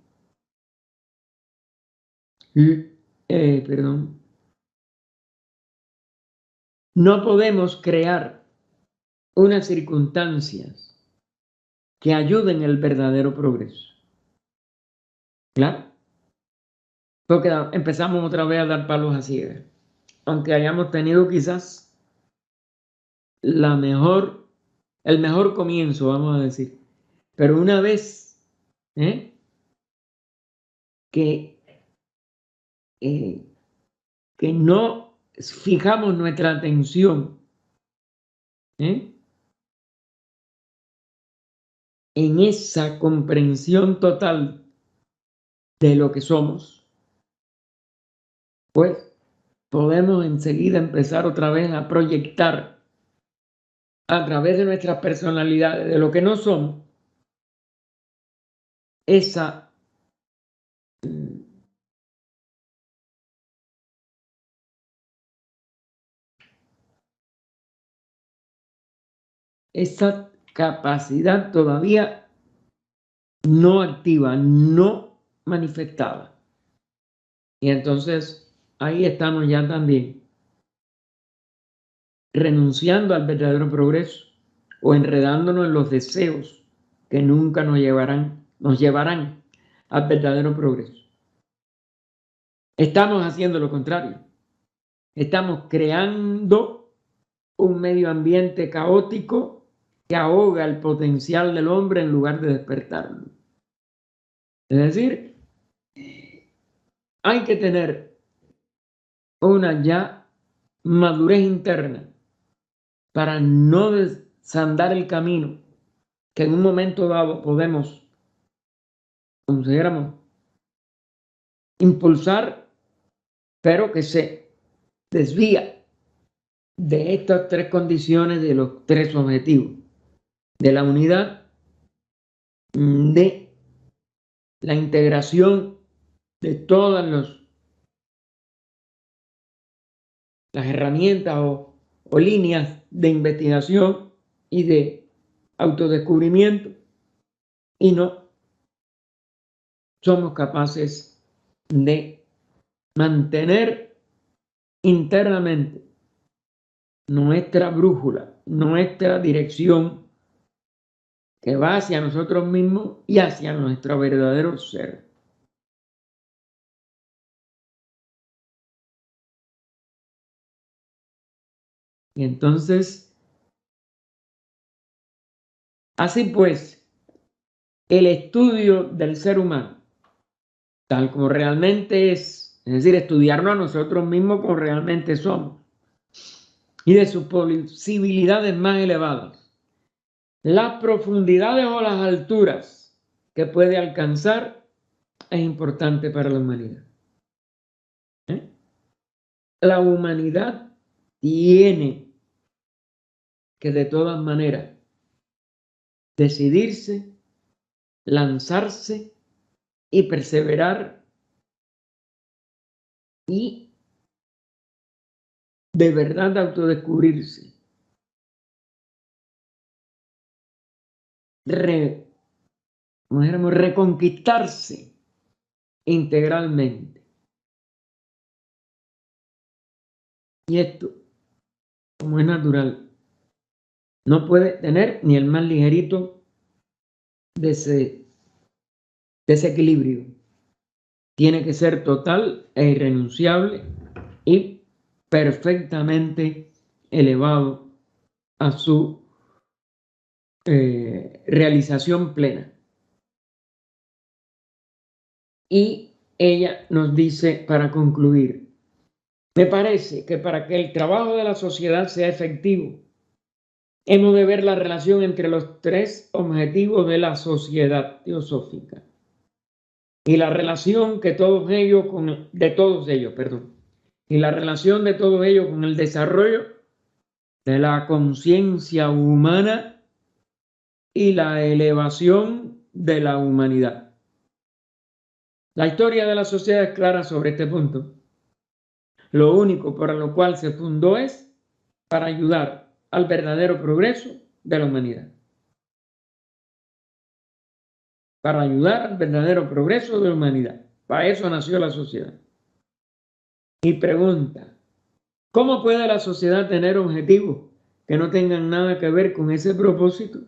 no podemos crear unas circunstancias que ayuden el verdadero progreso. ¿Claro? Porque empezamos otra vez a dar palos a ciegas. Aunque hayamos tenido quizás el mejor comienzo, vamos a decir. Pero una vez que no fijamos nuestra atención en esa comprensión total de lo que somos, pues podemos enseguida empezar otra vez a proyectar a través de nuestras personalidades, de lo que no somos, esa capacidad todavía no activa, no manifestada. Y entonces ahí estamos ya también renunciando al verdadero progreso o enredándonos en los deseos que nunca nos llevarán al verdadero progreso. Estamos haciendo lo contrario. Estamos creando un medio ambiente caótico que ahoga el potencial del hombre en lugar de despertarlo. Es decir, hay que tener una ya madurez interna para no desandar el camino que en un momento dado podemos, como si dijéramos, impulsar, pero que se desvía de estas tres condiciones, de los tres objetivos, de la unidad, de la integración de todas las herramientas o líneas de investigación y de autodescubrimiento, y no somos capaces de mantener internamente nuestra brújula, nuestra dirección que va hacia nosotros mismos y hacia nuestro verdadero ser. Y entonces, así pues, el estudio del ser humano, tal como realmente es decir, estudiarnos a nosotros mismos como realmente somos, y de sus posibilidades más elevadas, las profundidades o las alturas que puede alcanzar, es importante para la humanidad. La humanidad tiene que de todas maneras decidirse, lanzarse y perseverar y de verdad autodescubrirse. Reconquistarse integralmente. Y esto, como es natural, no puede tener ni el más ligerito desequilibrio. Tiene que ser total e irrenunciable y perfectamente elevado a su realización plena. Y ella nos dice, para concluir, me parece que para que el trabajo de la sociedad sea efectivo, hemos de ver la relación entre los tres objetivos de la sociedad teosófica y la relación de todos ellos con el desarrollo de la conciencia humana y la elevación de la humanidad. La historia de la sociedad es clara sobre este punto. Lo único para lo cual se fundó es para ayudar al verdadero progreso de la humanidad. Para ayudar al verdadero progreso de la humanidad. Para eso nació la sociedad. Y pregunta, ¿cómo puede la sociedad tener objetivos que no tengan nada que ver con ese propósito?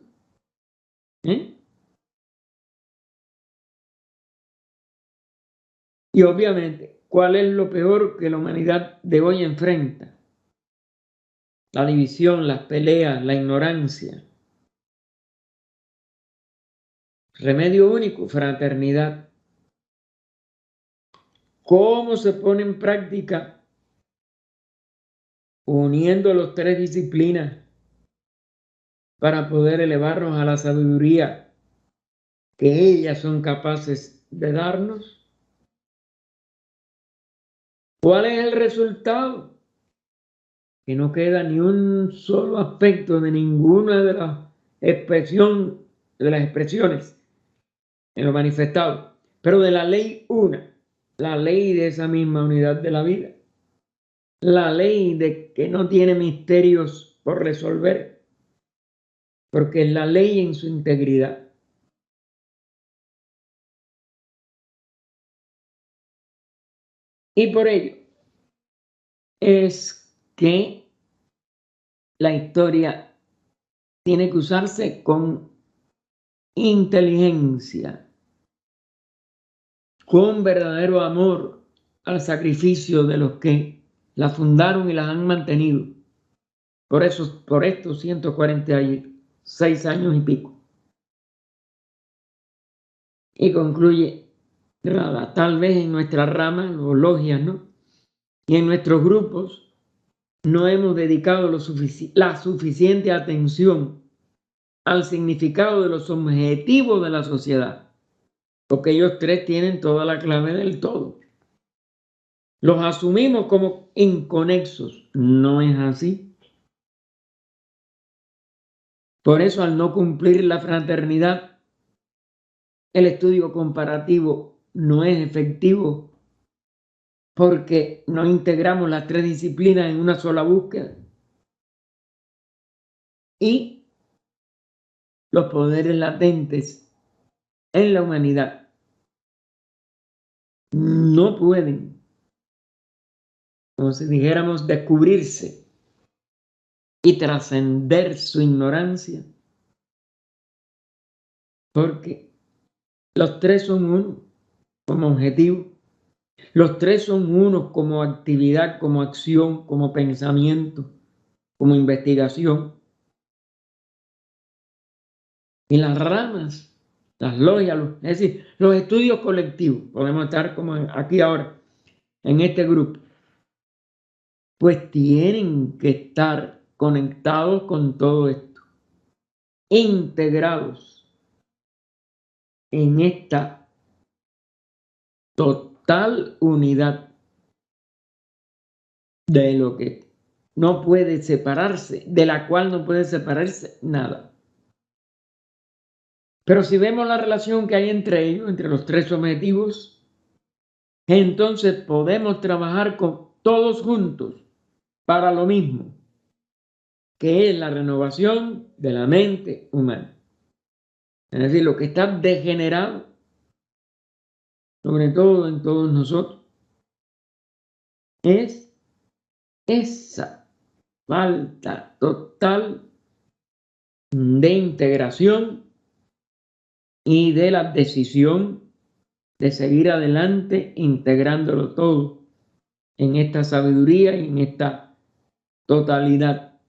Y obviamente, ¿cuál es lo peor que la humanidad de hoy enfrenta? La división, las peleas, la ignorancia. Remedio único, fraternidad. ¿Cómo se pone en práctica? Uniendo las tres disciplinas para poder elevarnos a la sabiduría que ellas son capaces de darnos. ¿Cuál es el resultado? Que no queda ni un solo aspecto de ninguna de las expresiones en lo manifestado, pero de la ley una, la ley de esa misma unidad de la vida, la ley de que no tiene misterios por resolver, porque es la ley en su integridad. Y por ello es que la historia tiene que usarse con inteligencia, con verdadero amor al sacrificio de los que la fundaron y las han mantenido por estos 146 años y pico. Y concluye Rada, tal vez en nuestra rama, los logias, ¿no? Y en nuestros grupos no hemos dedicado la suficiente atención al significado de los objetivos de la sociedad, porque ellos tres tienen toda la clave del todo. Los asumimos como inconexos. No es así. Por eso, al no cumplir la fraternidad, el estudio comparativo no es efectivo, porque no integramos las tres disciplinas en una sola búsqueda. Y los poderes latentes en la humanidad no pueden, como si dijéramos, descubrirse y trascender su ignorancia, porque los tres son uno como objetivo, los tres son uno como actividad, como acción, como pensamiento, como investigación. Y las ramas, las logias, es decir, los estudios colectivos, podemos estar como aquí ahora, en este grupo, pues tienen que estar conectados con todo esto, integrados en esta total unidad de lo que no puede separarse, de la cual no puede separarse nada. Pero si vemos la relación que hay entre ellos, entre los tres objetivos, entonces podemos trabajar con todos juntos para lo mismo, que es la renovación de la mente humana. Es decir, lo que está degenerado, sobre todo en todos nosotros, es esa falta total de integración y de la decisión de seguir adelante integrándolo todo en esta sabiduría y en esta totalidad.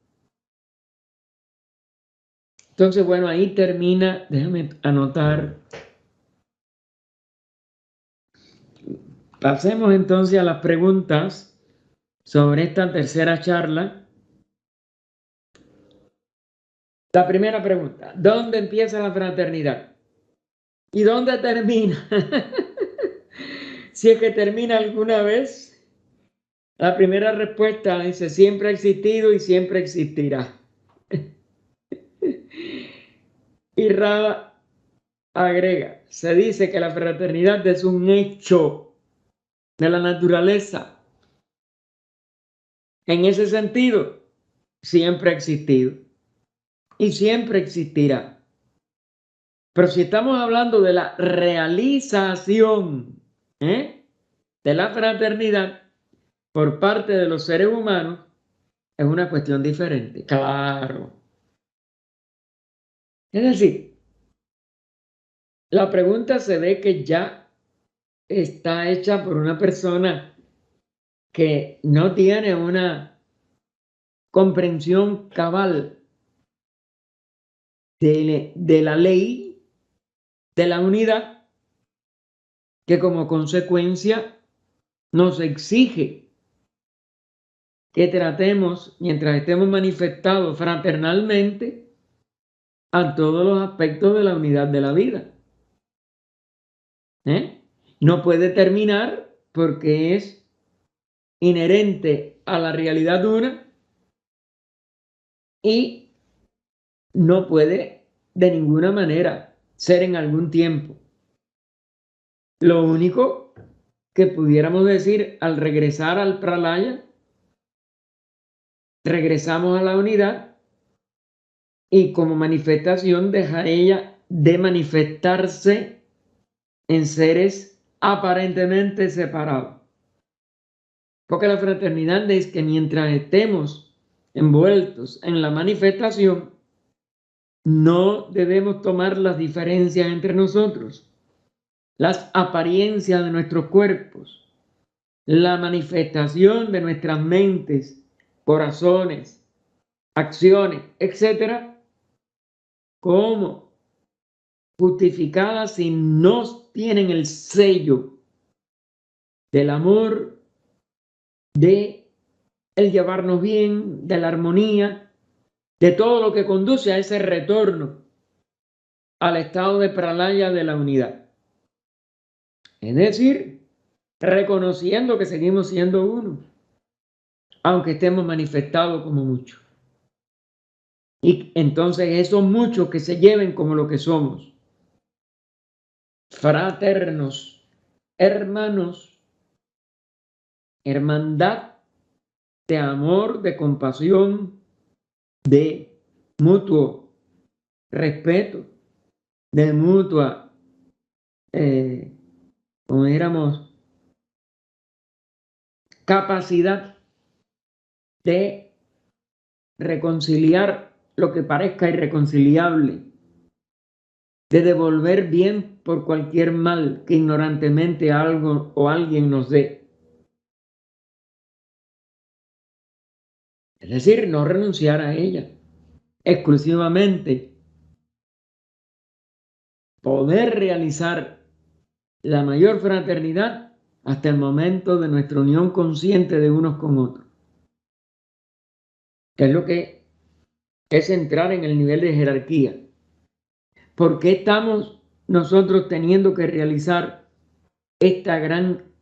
Entonces, bueno, ahí termina, déjame anotar. Pasemos entonces a las preguntas sobre esta tercera charla. La primera pregunta, ¿dónde empieza la fraternidad? ¿Y dónde termina? Si es que termina alguna vez. La primera respuesta dice, siempre ha existido y siempre existirá. Y Rada agrega, se dice que la fraternidad es un hecho de la naturaleza. En ese sentido, siempre ha existido y siempre existirá. Pero si estamos hablando de la realización de la fraternidad por parte de los seres humanos, es una cuestión diferente. Claro. Es decir, la pregunta se ve que ya está hecha por una persona que no tiene una comprensión cabal de la ley, de la unidad, que como consecuencia nos exige que tratemos, mientras estemos manifestados fraternalmente, a todos los aspectos de la unidad de la vida. No puede terminar porque es inherente a la realidad una y no puede de ninguna manera ser en algún tiempo. Lo único que pudiéramos decir al regresar al pralaya, regresamos a la unidad y como manifestación deja ella de manifestarse en seres aparentemente separados. Porque la fraternidad es que mientras estemos envueltos en la manifestación, no debemos tomar las diferencias entre nosotros, las apariencias de nuestros cuerpos, la manifestación de nuestras mentes, corazones, acciones, etcétera, como justificadas si no tienen el sello del amor, de el llevarnos bien, de la armonía, de todo lo que conduce a ese retorno al estado de pralaya de la unidad. Es decir, reconociendo que seguimos siendo uno, aunque estemos manifestados como muchos. Y entonces esos muchos que se lleven como lo que somos, fraternos, hermanos, hermandad de amor, de compasión, de mutuo respeto, de mutua, como dijéramos, capacidad de reconciliar lo que parezca irreconciliable, de devolver bien por cualquier mal que ignorantemente algo o alguien nos dé. Es decir, no renunciar a ella, exclusivamente poder realizar la mayor fraternidad hasta el momento de nuestra unión consciente de unos con otros, que es lo que es entrar en el nivel de jerarquía. ¿Por qué estamos nosotros teniendo que realizar esta gran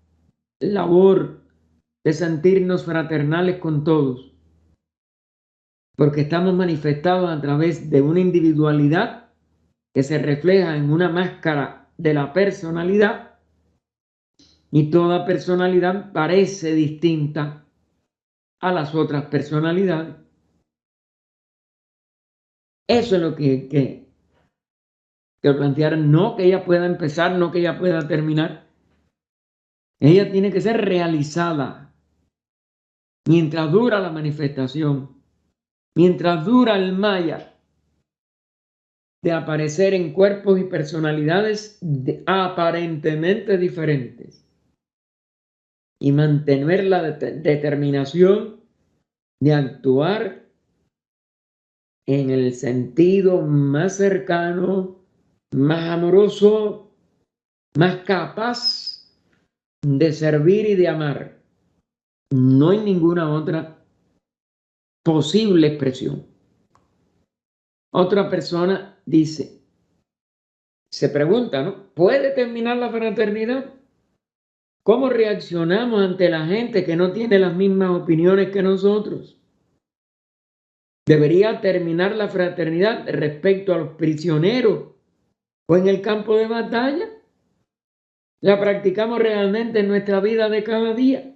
labor de sentirnos fraternales con todos? Porque estamos manifestados a través de una individualidad que se refleja en una máscara de la personalidad, y toda personalidad parece distinta a las otras personalidades. Eso es lo que plantear, no que ella pueda empezar, no que ella pueda terminar. Ella tiene que ser realizada mientras dura la manifestación, mientras dura el maya de aparecer en cuerpos y personalidades aparentemente diferentes, y mantener la determinación de actuar en el sentido más cercano, más amoroso, más capaz de servir y de amar. No hay ninguna otra posible expresión. Otra persona dice, se pregunta, ¿no? ¿Puede terminar la fraternidad? ¿Cómo reaccionamos ante la gente que no tiene las mismas opiniones que nosotros? ¿Debería terminar la fraternidad respecto a los prisioneros o en el campo de batalla? ¿La practicamos realmente en nuestra vida de cada día?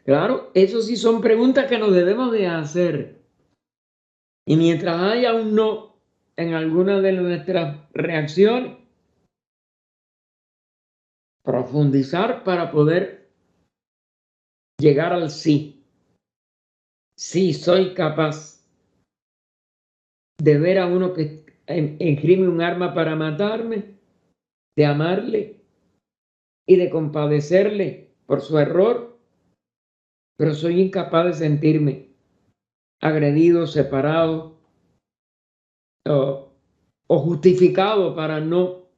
Claro, eso sí son preguntas que nos debemos de hacer. Y mientras haya un no en alguna de nuestras reacciones, profundizar para poder llegar al sí. Sí, soy capaz de ver a uno que esgrime un arma para matarme, de amarle y de compadecerle por su error, pero soy incapaz de sentirme agredido, separado o justificado para no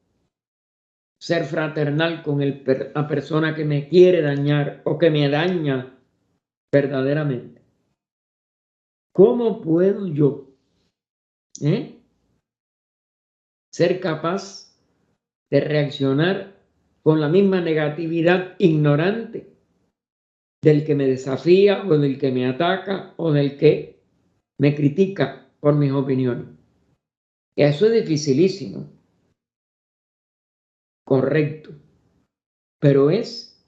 ser fraternal con la persona que me quiere dañar o que me daña verdaderamente. ¿Cómo puedo yo ser capaz de reaccionar con la misma negatividad ignorante del que me desafía o del que me ataca o del que me critica por mis opiniones? Eso es dificilísimo, correcto, pero es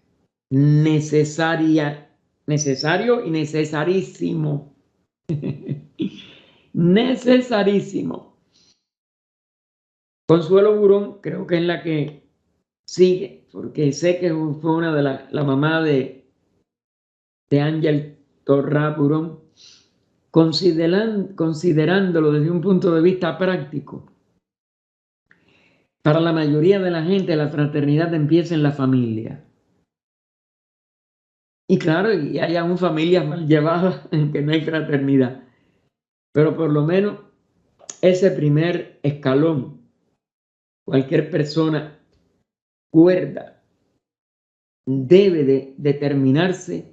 necesario y necesarísimo. Necesarísimo. Consuelo Burón creo que es la que sigue, porque sé que fue una de la mamá de Ángel Torrá Burón, considerándolo desde un punto de vista práctico. Para la mayoría de la gente, la fraternidad empieza en la familia. Y claro, y hay aún familias mal llevadas en que no hay fraternidad. Pero por lo menos ese primer escalón, cualquier persona cuerda debe de determinarse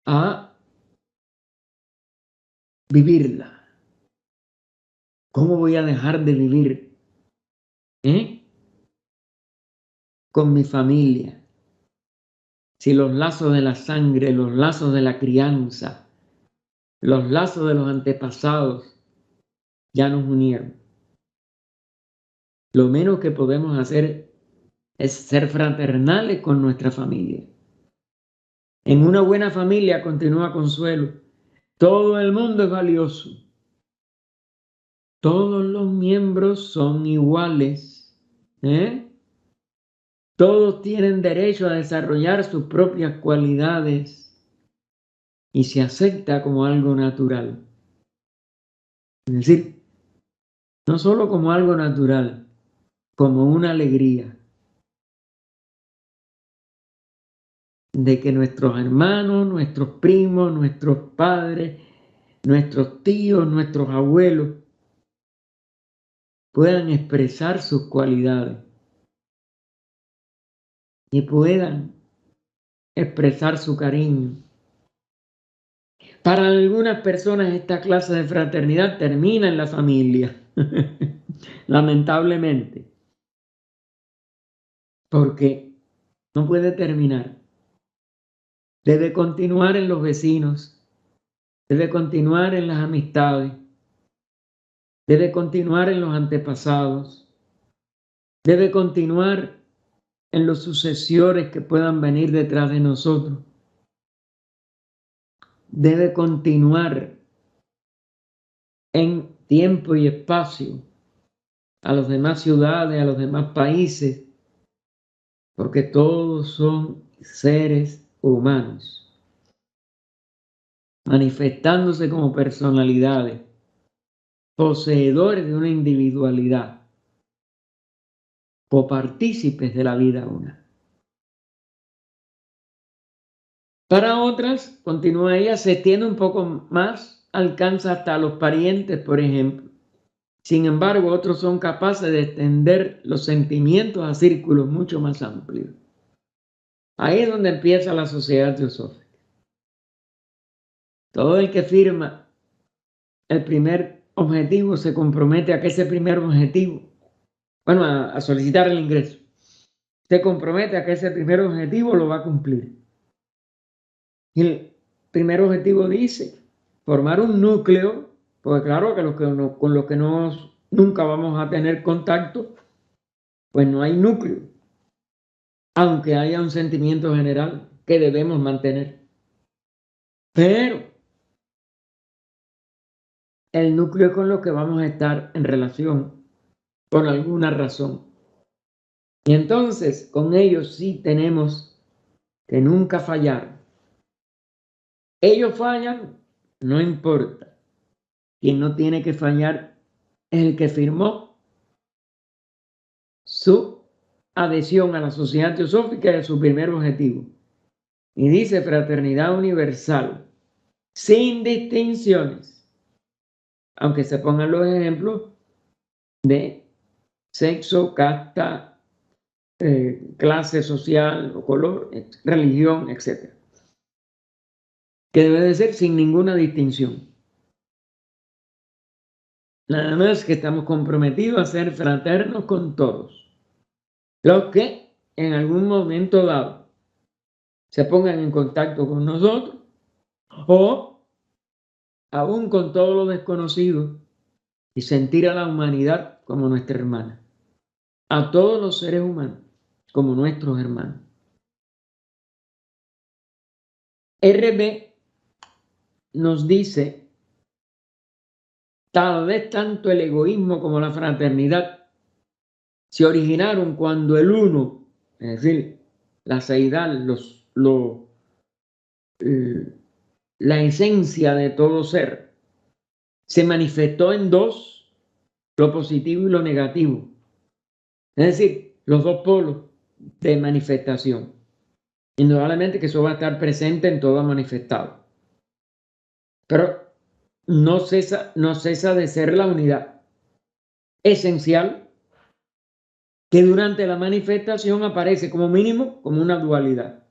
a vivirla. ¿Cómo voy a dejar de vivir con mi familia si los lazos de la sangre, los lazos de la crianza, los lazos de los antepasados ya nos unieron? Lo menos que podemos hacer es ser fraternales con nuestra familia. En una buena familia, continúa Consuelo, todo el mundo es valioso. Todos los miembros son iguales. Todos tienen derecho a desarrollar sus propias cualidades y se acepta como algo natural. Es decir, no solo como algo natural, como una alegría de que nuestros hermanos, nuestros primos, nuestros padres, nuestros tíos, nuestros abuelos puedan expresar sus cualidades y puedan expresar su cariño. Para algunas personas esta clase de fraternidad termina en la familia, lamentablemente, porque no puede terminar. Debe continuar en los vecinos, debe continuar en las amistades, debe continuar en los antepasados, debe continuar en los sucesores que puedan venir detrás de nosotros. Debe continuar en tiempo y espacio a las demás ciudades, a los demás países, porque todos son seres humanos, manifestándose como personalidades, poseedores de una individualidad, copartícipes de la vida una. Para otras, continúa ella, se extiende un poco más, alcanza hasta los parientes, por ejemplo. Sin embargo, otros son capaces de extender los sentimientos a círculos mucho más amplios. Ahí es donde empieza la sociedad teosófica. Todo el que firma el primer objetivo se compromete a que ese primer objetivo, a solicitar el ingreso, se compromete a que ese primer objetivo lo va a cumplir. Y el primer objetivo dice formar un núcleo, porque claro que con los que nunca vamos a tener contacto, pues no hay núcleo, aunque haya un sentimiento general que debemos mantener. Pero el núcleo es con lo que vamos a estar en relación por alguna razón. Y entonces con ellos sí tenemos que nunca fallar. Ellos fallan, no importa. Quien no tiene que fallar es el que firmó su adhesión a la sociedad teosófica y a su primer objetivo. Y dice fraternidad universal, sin distinciones, aunque se pongan los ejemplos de sexo, casta, clase social o color, religión, etc. Que debe de ser sin ninguna distinción. Nada más que estamos comprometidos a ser fraternos con todos. Los que en algún momento dado se pongan en contacto con nosotros o aún con todo lo desconocido y sentir a la humanidad como nuestra hermana. A todos los seres humanos como nuestros hermanos. RB nos dice, tal vez tanto el egoísmo como la fraternidad se originaron cuando el uno, es decir, la seidad, la esencia de todo ser, se manifestó en dos, lo positivo y lo negativo. Es decir, los dos polos de manifestación. Indudablemente que eso va a estar presente en todo manifestado. Pero no cesa de ser la unidad esencial que durante la manifestación aparece como mínimo como una dualidad.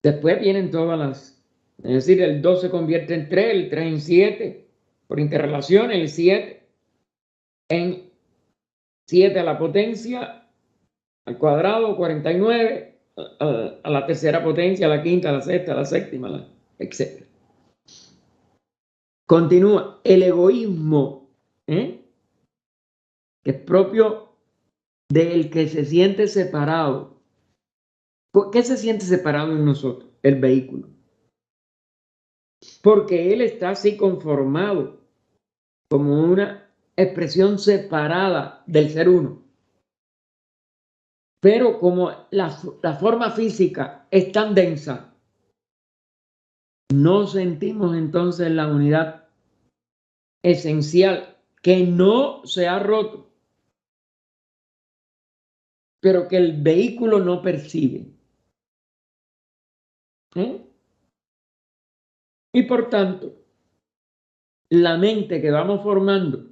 Después vienen todas Es decir, el 2 se convierte en 3, el 3 en 7, por interrelación, el 7 en 7 a la potencia, al cuadrado, 49, a la tercera potencia, a la quinta, a la sexta, a la séptima, etc. Continúa, el egoísmo, que es propio del que se siente separado. ¿Por qué se siente separado en nosotros? El vehículo. Porque él está así conformado como una expresión separada del ser uno. Pero como la forma física es tan densa, no sentimos entonces la unidad esencial que no se ha roto, pero que el vehículo no percibe. Y por tanto, la mente que vamos formando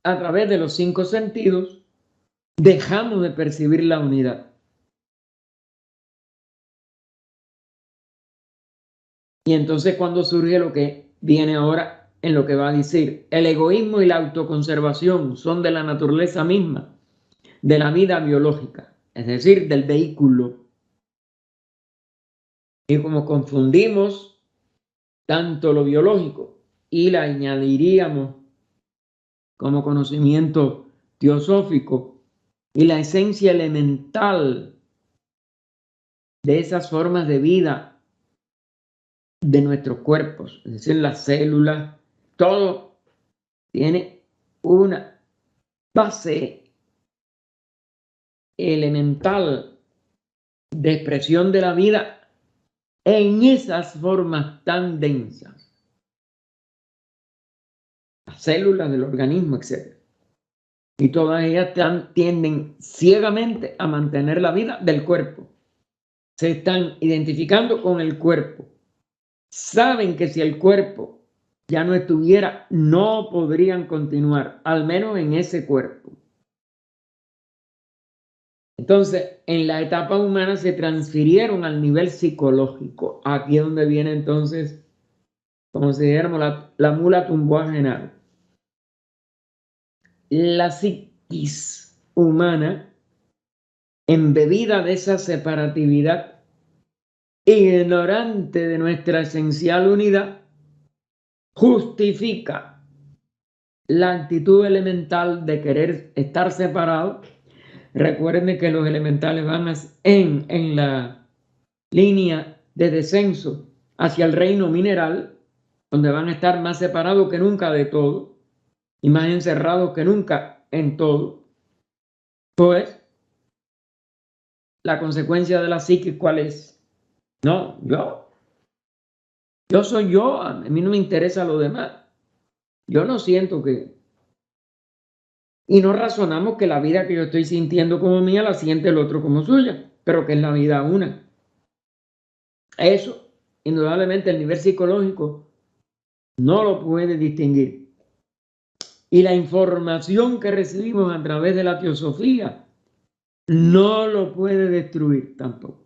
a través de los 5 sentidos, dejamos de percibir la unidad. Y entonces cuando surge lo que viene ahora en lo que va a decir, el egoísmo y la autoconservación son de la naturaleza misma, de la vida biológica, es decir, del vehículo. Y como confundimos tanto lo biológico y la añadiríamos como conocimiento teosófico y la esencia elemental de esas formas de vida de nuestros cuerpos, es decir, las células, todo tiene una base elemental de expresión de la vida en esas formas tan densas, las células del organismo, etc. Y todas ellas tienden ciegamente a mantener la vida del cuerpo. Se están identificando con el cuerpo. Saben que si el cuerpo ya no estuviera, no podrían continuar, al menos en ese cuerpo. Entonces, en la etapa humana se transfirieron al nivel psicológico. Aquí es donde viene entonces, como si dijéramos, la mula tumbó a Genaro. La psiquis humana, embebida de esa separatividad, ignorante de nuestra esencial unidad, justifica la actitud elemental de querer estar separado. Recuerden que los elementales van en la línea de descenso hacia el reino mineral, donde van a estar más separados que nunca de todo y más encerrados que nunca en todo. Pues la consecuencia de la psique, ¿cuál es? No, yo soy yo, a mí no me interesa lo demás. Yo no siento que... Y no razonamos que la vida que yo estoy sintiendo como mía la siente el otro como suya, pero que es la vida una. Eso, indudablemente, el nivel psicológico no lo puede distinguir. Y la información que recibimos a través de la teosofía no lo puede destruir tampoco.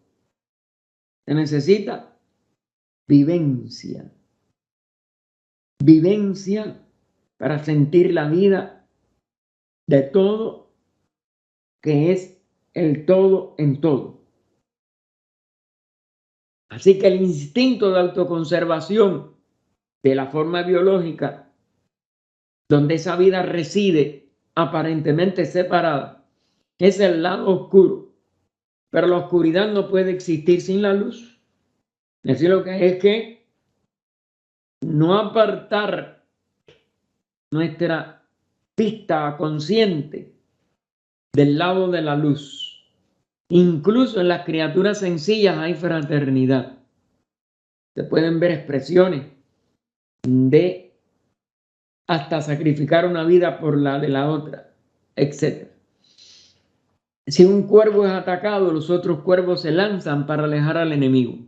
Se necesita vivencia. Vivencia para sentir la vida de todo, que es el todo en todo. Así que el instinto de autoconservación de la forma biológica, donde esa vida reside aparentemente separada, es el lado oscuro. Pero la oscuridad no puede existir sin la luz. Es decir, lo que es que no apartar nuestra vista consciente del lado de la luz. Incluso en las criaturas sencillas hay fraternidad. Se pueden ver expresiones de hasta sacrificar una vida por la de la otra, etc. Si un cuervo es atacado, los otros cuervos se lanzan para alejar al enemigo,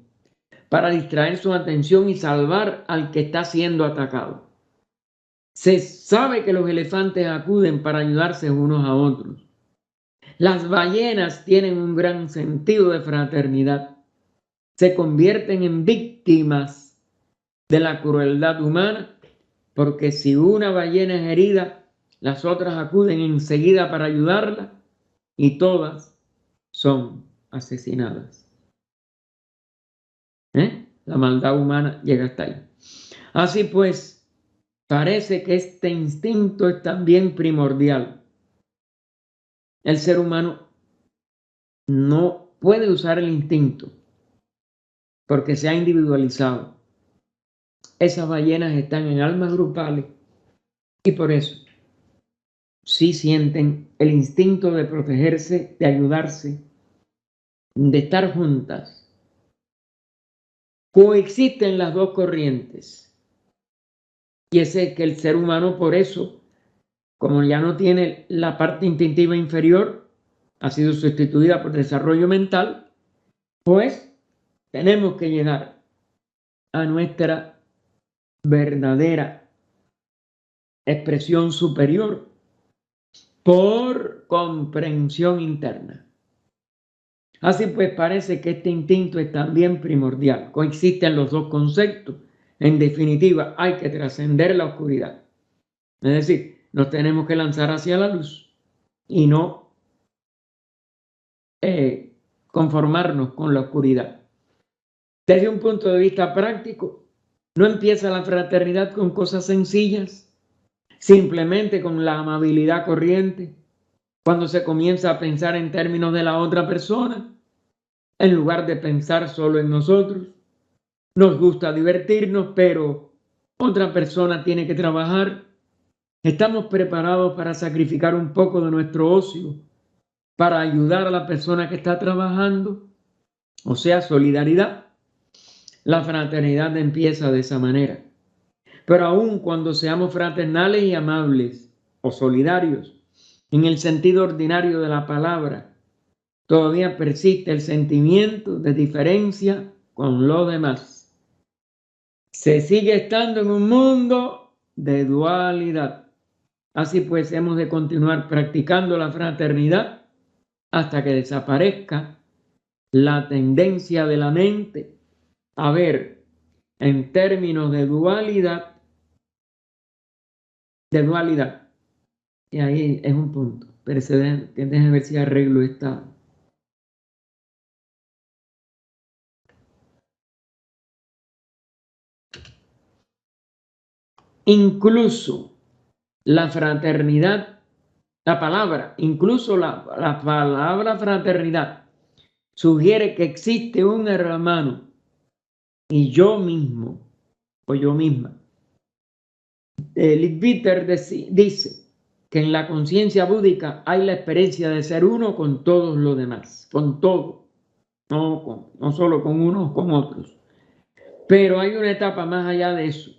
para distraer su atención y salvar al que está siendo atacado. Se sabe que los elefantes acuden para ayudarse unos a otros. Las ballenas tienen un gran sentido de fraternidad. Se convierten en víctimas de la crueldad humana, porque si una ballena es herida, las otras acuden enseguida para ayudarla y todas son asesinadas. La maldad humana llega hasta ahí. Así pues, parece que este instinto es también primordial. El ser humano no puede usar el instinto porque se ha individualizado. Esas ballenas están en almas grupales y por eso sí sienten el instinto de protegerse, de ayudarse, de estar juntas. Coexisten las dos corrientes. Y ese es que el ser humano, por eso, como ya no tiene la parte instintiva inferior, ha sido sustituida por desarrollo mental, pues tenemos que llegar a nuestra verdadera expresión superior por comprensión interna. Así pues, parece que este instinto es también primordial. Coexisten los dos conceptos. En definitiva, hay que trascender la oscuridad. Es decir, nos tenemos que lanzar hacia la luz y no conformarnos con la oscuridad. Desde un punto de vista práctico, no empieza la fraternidad con cosas sencillas, simplemente con la amabilidad corriente. Cuando se comienza a pensar en términos de la otra persona, en lugar de pensar solo en nosotros. Nos gusta divertirnos, pero otra persona tiene que trabajar. Estamos preparados para sacrificar un poco de nuestro ocio para ayudar a la persona que está trabajando, o sea, solidaridad. La fraternidad empieza de esa manera. Pero aun cuando seamos fraternales y amables o solidarios, en el sentido ordinario de la palabra, todavía persiste el sentimiento de diferencia con los demás. Se sigue estando en un mundo de dualidad. Así pues, hemos de continuar practicando la fraternidad hasta que desaparezca la tendencia de la mente a ver en términos de dualidad. Y ahí es un punto. Pero déjenme ver si arreglo esta. Incluso la fraternidad, la palabra fraternidad sugiere que existe un hermano y yo mismo o yo misma. Leadbeater dice que en la conciencia búdica hay la experiencia de ser uno con todos los demás, con todo, no solo con unos, con otros. Pero hay una etapa más allá de eso,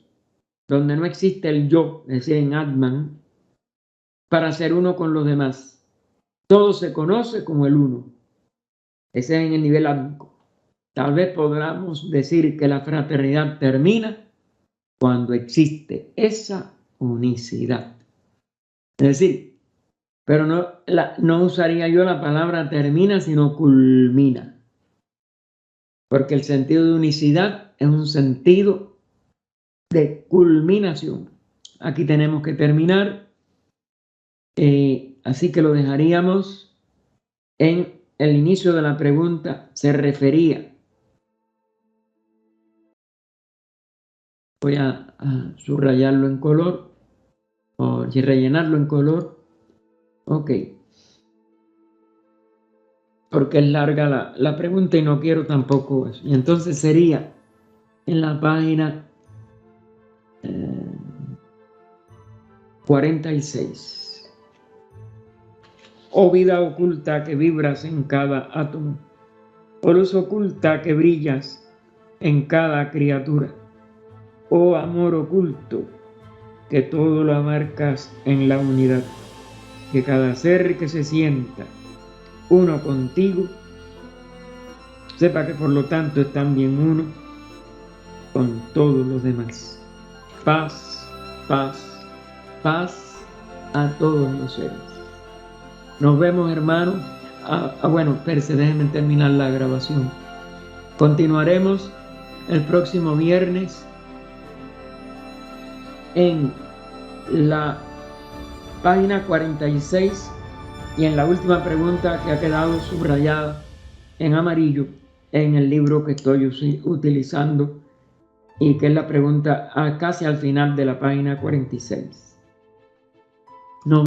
donde no existe el yo, es decir, en Atman, para ser uno con los demás. Todo se conoce como el uno. Ese es en el nivel átmico. Tal vez podamos decir que la fraternidad termina cuando existe esa unicidad. Es decir, pero no usaría yo la palabra termina, sino culmina. Porque el sentido de unicidad es un sentido de culminación. Aquí tenemos que terminar. Así que lo dejaríamos en el inicio de la pregunta. Se refería. Voy a subrayarlo en color o rellenarlo en color. Ok. Porque es larga la pregunta y no quiero tampoco eso. Y entonces sería en la página 46. Oh vida oculta que vibras en cada átomo, oh luz oculta que brillas en cada criatura, oh amor oculto que todo lo abarcas en la unidad, que cada ser que se sienta uno contigo, sepa que por lo tanto es también uno con todos los demás. Paz, paz, paz a todos los seres. Nos vemos, hermanos. Bueno, déjenme terminar la grabación. Continuaremos el próximo viernes en la página 46 y en la última pregunta que ha quedado subrayada en amarillo en el libro que estoy utilizando y que es la pregunta casi al final de la página 46. No,